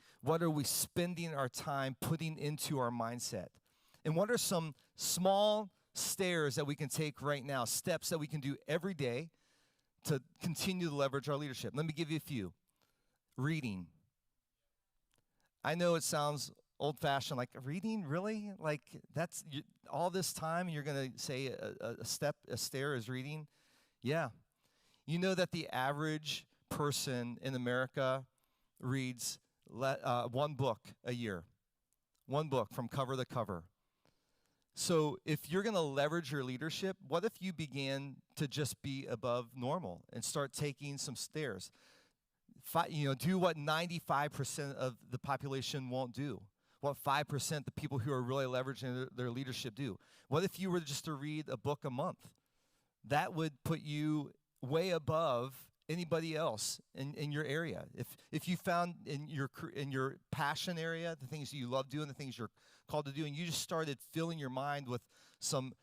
spending our time putting into our mindset? And what are some small stairs that we can take right now, steps that we can do every day to continue to leverage our leadership? Let me give you a few. Reading. I know it sounds old-fashioned, like reading, really? Like that's all this time you're going to say a stair is reading? Yeah. You know that the average person in America reads 1 book a year. 1 book from cover to cover. So if you're going to leverage your leadership, what if you began to just be above normal and start taking some stairs? Do what 95% of the population won't do. What 5% the people who are really leveraging their leadership do? What if you were just to read a book a month? That would put you way above anybody else in your area. If you found in your passion area, the things you love doing, the things you're called to do, and you just started filling your mind with some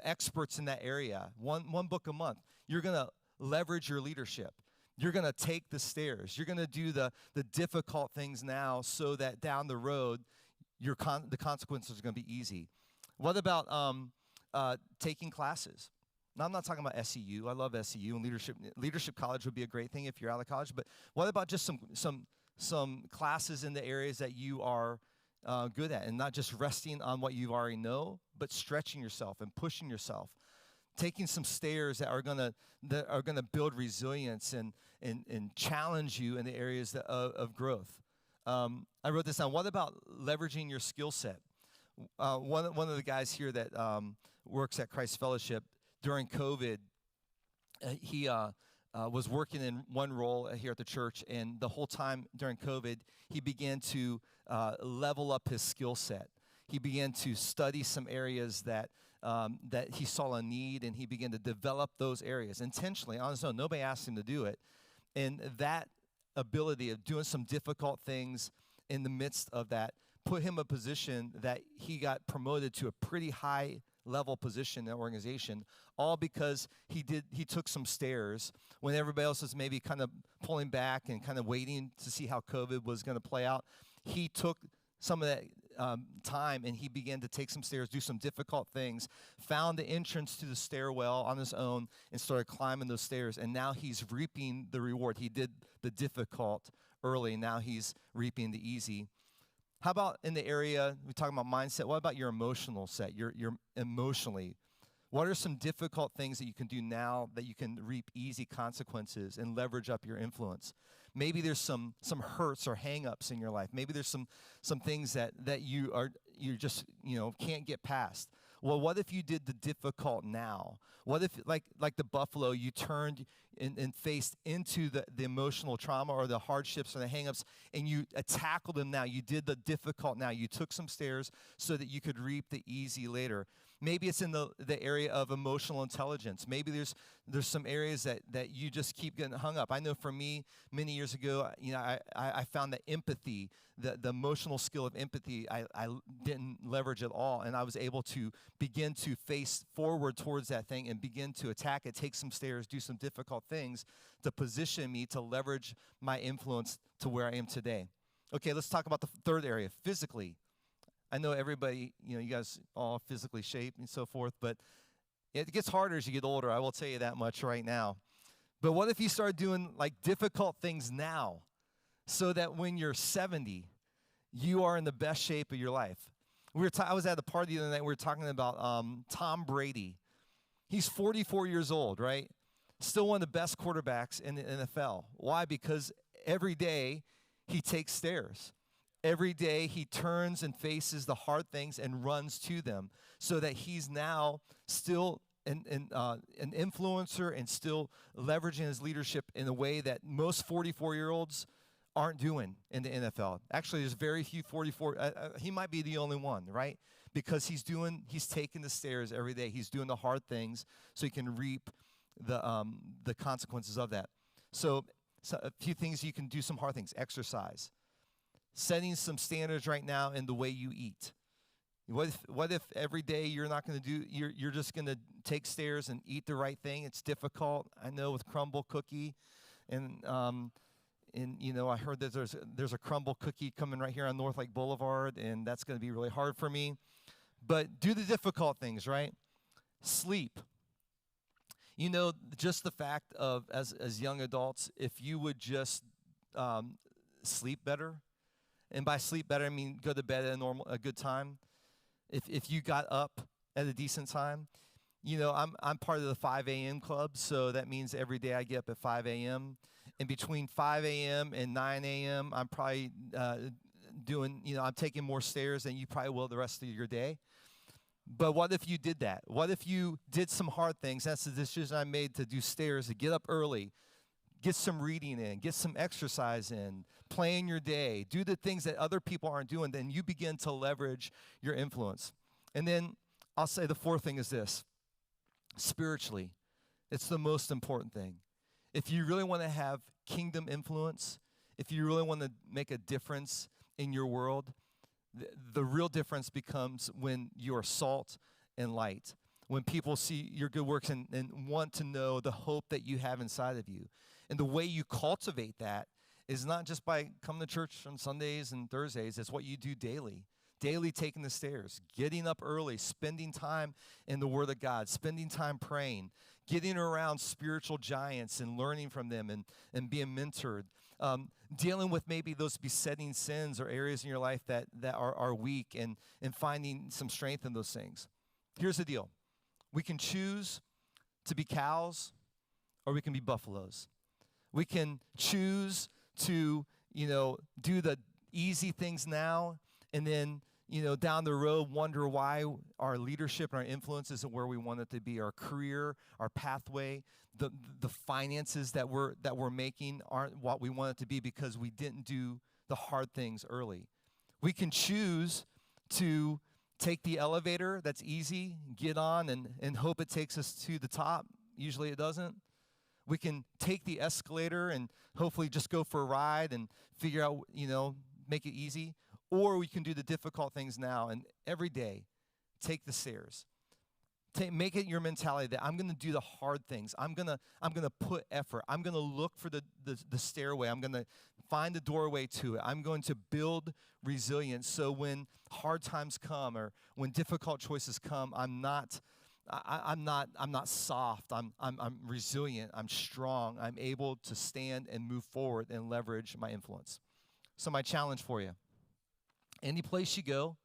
experts in that area, one book a month, you're going to leverage your leadership. You're going to take the stairs. You're going to do the difficult things now so that down the road, the consequences are going to be easy. What about taking classes? Now, I'm not talking about SEU. I love SEU, and leadership college would be a great thing if you're out of college. But what about just some classes in the areas that you are good at, and not just resting on what you already know, but stretching yourself and pushing yourself. Taking some stairs that are gonna build resilience and challenge you in the areas of growth. I wrote this down. What about leveraging your skill set? One of the guys here that works at Christ Fellowship during COVID, he was working in one role here at the church, and the whole time during COVID, he began to level up his skill set. He began to study some areas that he saw a need, and he began to develop those areas intentionally on his own. Nobody asked him to do it. And that ability of doing some difficult things in the midst of that put him in a position that he got promoted to a pretty high level position in the organization, all because he took some stairs when everybody else was maybe kind of pulling back and kind of waiting to see how COVID was going to play out. He took some of time, and he began to take some stairs, do some difficult things, found the entrance to the stairwell on his own, and started climbing those stairs. And now he's reaping the reward. He did the difficult early, now he's reaping the easy. How about in the area, we're talking about mindset, what about your emotional set, your emotionally? What are some difficult things that you can do now that you can reap easy consequences and leverage up your influence? Maybe there's some hurts or hang-ups in your life. Maybe there's some things that you just can't get past. Well, what if you did the difficult now? What if, like the buffalo, you turned and faced into the emotional trauma or the hardships or the hang-ups, and you tackled them now. You did the difficult now. You took some stairs so that you could reap the easy later. Maybe it's in the area of emotional intelligence. Maybe there's some areas that you just keep getting hung up. I know for me, many years ago, I found that empathy, the emotional skill of empathy, I didn't leverage at all, and I was able to begin to face forward towards that thing and begin to attack it, take some stairs, do some difficult things to position me to leverage my influence to where I am today. Okay, let's talk about the third area, physically. I know everybody, you guys all physically shaped and so forth, but it gets harder as you get older. I will tell you that much right now. But what if you start doing like difficult things now so that when you're 70, you are in the best shape of your life? I was at a party the other night. We were talking about Tom Brady. He's 44 years old, right? Still one of the best quarterbacks in the NFL. Why? Because every day he takes stairs. Every day he turns and faces the hard things and runs to them, so that he's now still an influencer and still leveraging his leadership in a way that most 44-year-olds aren't doing in the NFL. Actually, there's very few 44. He might be the only one, right? Because he's taking the stairs every day. He's doing the hard things so he can reap the consequences of that. So a few things you can do, some hard things. Exercise. Setting some standards right now in the way you eat. What if every day you're not going to do, you're just going to take stairs and eat the right thing? It's difficult. I know with crumble cookie, and I heard that there's a crumble cookie coming right here on North Lake Boulevard, and that's going to be really hard for me. But do the difficult things, right? Sleep. Just the fact of as young adults, if you would just sleep better. And by sleep better, I mean go to bed at a good time. If you got up at a decent time, I'm part of the 5 a.m. club, so that means every day I get up at 5 a.m. And between 5 a.m. and 9 a.m., I'm probably I'm taking more stairs than you probably will the rest of your day. But what if you did that? What if you did some hard things? That's the decision I made, to do stairs, to get up early, get some reading in, get some exercise in, plan your day, do the things that other people aren't doing, then you begin to leverage your influence. And then I'll say the fourth thing is this. Spiritually, it's the most important thing. If you really want to have kingdom influence, if you really want to make a difference in your world, the real difference becomes when you're salt and light. When people see your good works and want to know the hope that you have inside of you. And the way you cultivate that is not just by coming to church on Sundays and Thursdays. It's what you do daily. Daily taking the stairs, getting up early, spending time in the Word of God, spending time praying, getting around spiritual giants and learning from them and being mentored, dealing with maybe those besetting sins or areas in your life that are weak and finding some strength in those things. Here's the deal. We can choose to be cows or we can be buffaloes. We can choose to, do the easy things now and then, down the road wonder why our leadership and our influence isn't where we want it to be. Our career, our pathway, the finances that we're making aren't what we want it to be because we didn't do the hard things early. We can choose to take the elevator that's easy, get on, and hope it takes us to the top. Usually it doesn't. We can take the escalator and hopefully just go for a ride and figure out, make it easy. Or we can do the difficult things now and every day take the stairs. Make it your mentality that I'm going to do the hard things. I'm going to put effort. I'm going to look for the stairway. I'm going to find the doorway to it. I'm going to build resilience so when hard times come or when difficult choices come, I'm not soft. I'm resilient. I'm strong. I'm able to stand and move forward and leverage my influence. So my challenge for you, any place you go,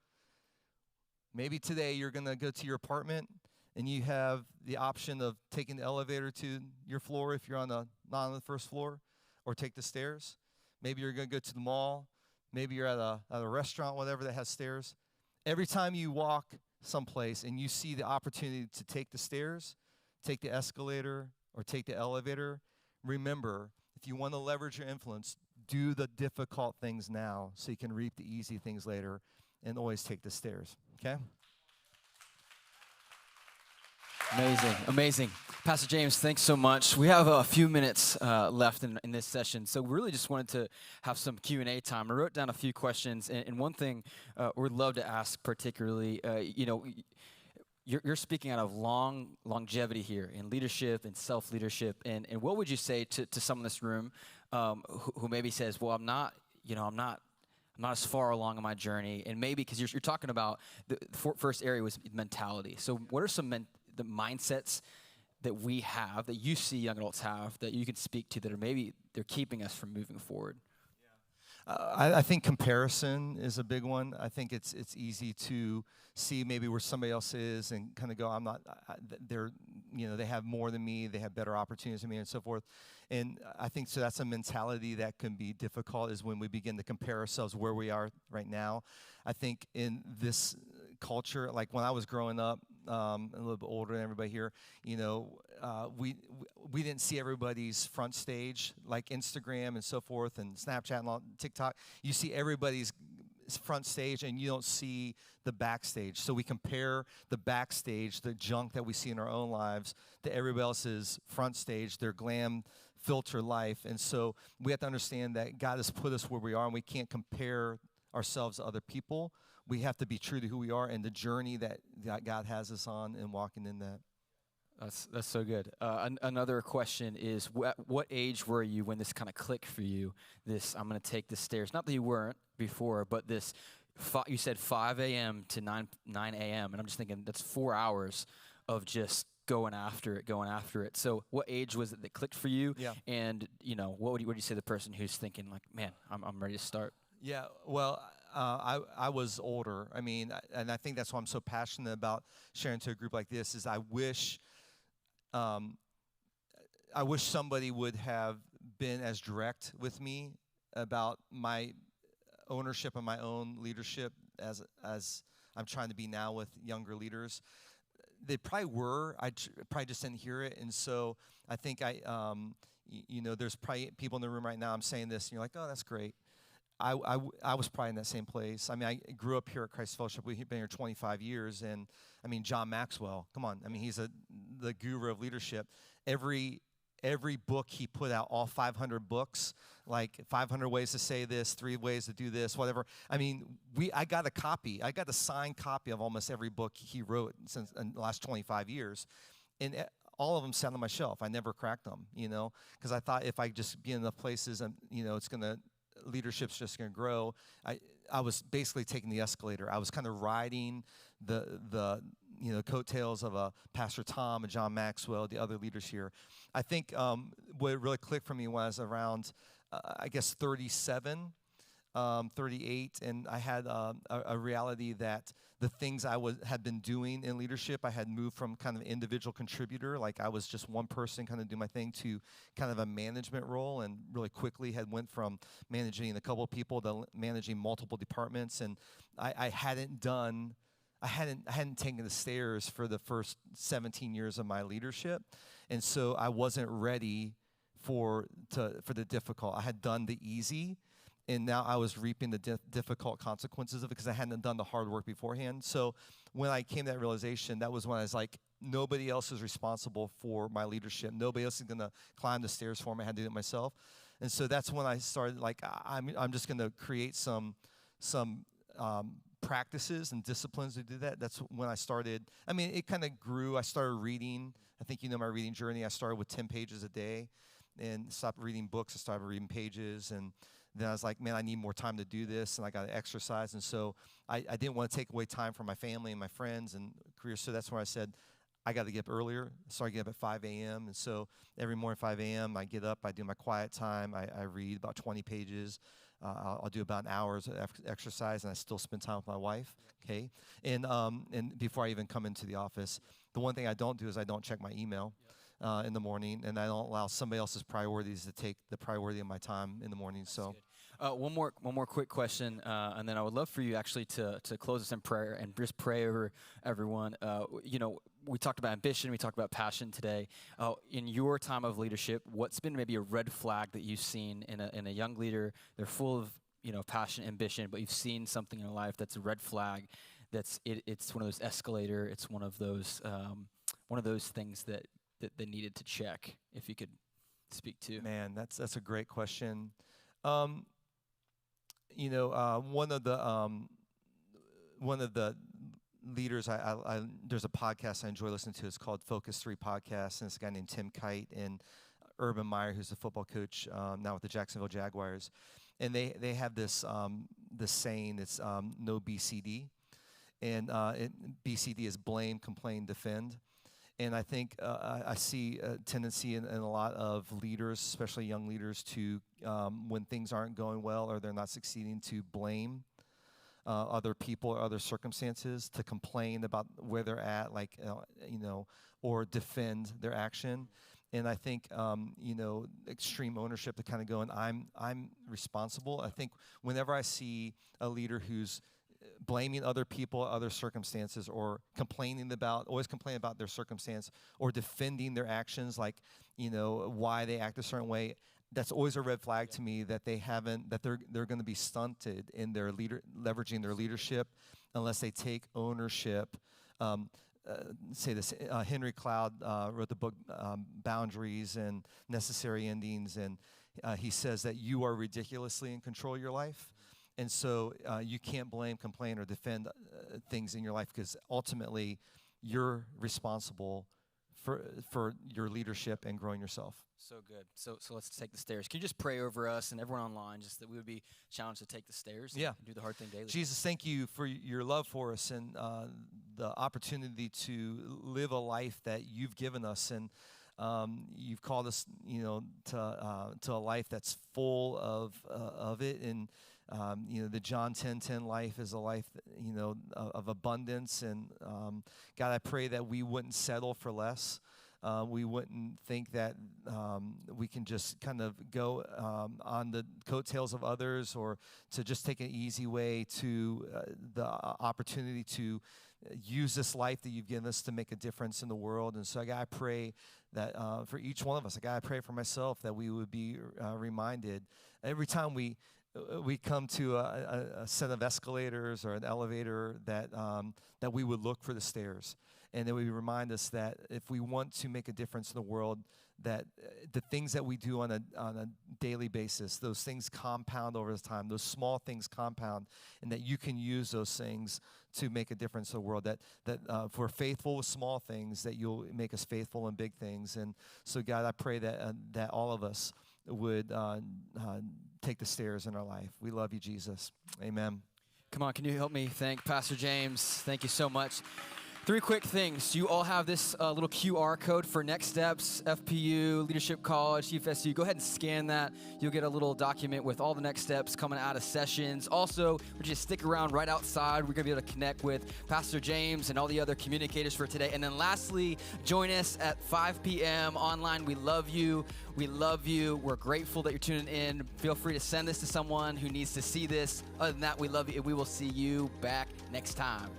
maybe today you're going to go to your apartment and you have the option of taking the elevator to your floor if you're not on the first floor, or take the stairs. Maybe you're going to go to the mall. Maybe you're at a restaurant, whatever, that has stairs. Every time you walk someplace and you see the opportunity to take the stairs, take the escalator, or take the elevator, remember, if you want to leverage your influence, do the difficult things now so you can reap the easy things later, and always take the stairs, okay? Amazing, amazing. Pastor James, thanks so much. We have a few minutes left in this session, so we really just wanted to have some Q&A time. I wrote down a few questions, and one thing we'd love to ask particularly, you're speaking out of longevity here in leadership and self-leadership, and what would you say to someone in this room who maybe says, well, I'm not as far along in my journey, and maybe because you're talking about the first area was mentality. So what are some the mindsets that we have, that you see young adults have, that you can speak to that are maybe they're keeping us from moving forward? I think comparison is a big one. I think it's easy to see maybe where somebody else is and kind of go, they have more than me, they have better opportunities than me, and so forth. And I think so that's a mentality that can be difficult, is when we begin to compare ourselves where we are right now. I think in this culture, like when I was growing up, a little bit older than everybody here, we didn't see everybody's front stage, like Instagram and so forth, and Snapchat and TikTok. You see everybody's front stage, and you don't see the backstage. So we compare the backstage, the junk that we see in our own lives, to everybody else's front stage, their glam filter life. And so we have to understand that God has put us where we are, and we can't compare ourselves to other people. We have to be true to who we are and the journey that God has us on, and walking in that. That's so good. Another question is, what age were you when this kind of clicked for you? I'm going to take the stairs. Not that you weren't before, but you said 5 a.m. to 9 a.m. And I'm just thinking that's 4 hours of just going after it. So what age was it that clicked for you? Yeah. And, what would you say to the person who's thinking like, man, I'm ready to start? Yeah, well, I was older. I mean, and I think that's why I'm so passionate about sharing to a group like this, is I wish somebody would have been as direct with me about my ownership of my own leadership as I'm trying to be now with younger leaders. They probably were. I probably just didn't hear it. And so I think there's probably people in the room right now, I'm saying this, and you're like, oh, that's great. I was probably in that same place. I mean, I grew up here at Christ Fellowship. We've been here 25 years. And, I mean, John Maxwell, come on. I mean, he's the guru of leadership. Every book he put out, all 500 books, like 500 ways to say this, 3 ways to do this, whatever. I mean, I got a copy. I got a signed copy of almost every book he wrote in the last 25 years. And all of them sat on my shelf. I never cracked them, because I thought if I just be in enough places, and, leadership's just going to grow. I was basically taking the escalator. I was kind of riding the coattails of Pastor Tom and John Maxwell, the other leaders here. I think what really clicked for me was around, 37, 38, and I had a reality that the things I had been doing in leadership, I had moved from kind of individual contributor, like I was just one person kind of doing my thing, to kind of a management role, and really quickly had went from managing a couple of people to managing multiple departments. And I hadn't taken the stairs for the first 17 years of my leadership, and so I wasn't ready for the difficult. I had done the easy, and now I was reaping the difficult consequences of it because I hadn't done the hard work beforehand. So when I came to that realization, that was when I was like, nobody else is responsible for my leadership. Nobody else is going to climb the stairs for me. I had to do it myself. And so that's when I started, like, I'm just going to create some practices and disciplines to do that. That's when I started. I mean, it kind of grew. I started reading. I think you know my reading journey. I started with 10 pages a day and stopped reading books. I started reading pages. And then I was like, man, I need more time to do this. And I got to exercise. And so I didn't want to take away time from my family and my friends and career. So that's where I said, I got to get up earlier. So I get up at 5 a.m. And so every morning, 5 a.m., I get up, I do my quiet time. I read about 20 pages. I'll do about an hour's exercise, and I still spend time with my wife, okay? And before I even come into the office, the one thing I don't do is I don't check my email in the morning, and I don't allow somebody else's priorities to take the priority of my time in the morning. So. One more quick question, and then I would love for you actually to close us in prayer and just pray over everyone. You know, we talked about ambition, we talked about passion today. In your time of leadership, what's been maybe a red flag that you've seen in a young leader? They're full of passion, ambition, but you've seen something in their life that's a red flag. It's one of those escalator. It's one of those things that they needed to check. If you could speak to. Man, that's a great question. One of the leaders, there's a podcast I enjoy listening to. It's called Focus 3 Podcast, and it's a guy named Tim Kite and Urban Meyer, who's a football coach now with the Jacksonville Jaguars. And they have this saying, it's no BCD. And BCD is blame, complain, defend. And I think I see a tendency in a lot of leaders, especially young leaders, to, when things aren't going well or they're not succeeding, to blame other people or other circumstances, to complain about where they're at, or defend their action. And I think, extreme ownership to kind of go, and I'm responsible. I think whenever I see a leader who's blaming other people, other circumstances, or always complaining about their circumstance, or defending their actions, why they act a certain way, that's always a red flag to me that they're going to be stunted in their leveraging their leadership unless they take ownership. Henry Cloud wrote the book Boundaries and Necessary Endings, and he says that you are ridiculously in control of your life. And so you can't blame, complain, or defend things in your life, because ultimately you're responsible for your leadership and growing yourself. So good. So let's take the stairs. Can you just pray over us and everyone online, just that we would be challenged to take the stairs and do the hard thing daily? Jesus, thank you for your love for us and the opportunity to live a life that you've given us. And you've called us, to a life that's full of it. And the John 10:10 life is a life, of abundance. And God, I pray that we wouldn't settle for less. We wouldn't think that we can just kind of go on the coattails of others, or to just take an easy way to the opportunity to use this life that you've given us to make a difference in the world. And so, God, I pray that for each one of us, God, I pray for myself that we would be reminded every time we come to a set of escalators or an elevator that we would look for the stairs, and that we remind us that if we want to make a difference in the world, that the things that we do on a daily basis, those things compound over time. Those small things compound, and that you can use those things to make a difference in the world. That if we're faithful with small things, that you'll make us faithful in big things. And so, God, I pray that all of us would take the stairs in our life. We love you, Jesus. Amen. Come on, can you help me thank Pastor James? Thank you so much. 3 quick things. You all have this little QR code for Next Steps, FPU, Leadership College, CFYA. Go ahead and scan that. You'll get a little document with all the next steps coming out of sessions. Also, just stick around right outside. We're going to be able to connect with Pastor James and all the other communicators for today. And then lastly, join us at 5 p.m. online. We love you. We love you. We're grateful that you're tuning in. Feel free to send this to someone who needs to see this. Other than that, we love you, and we will see you back next time.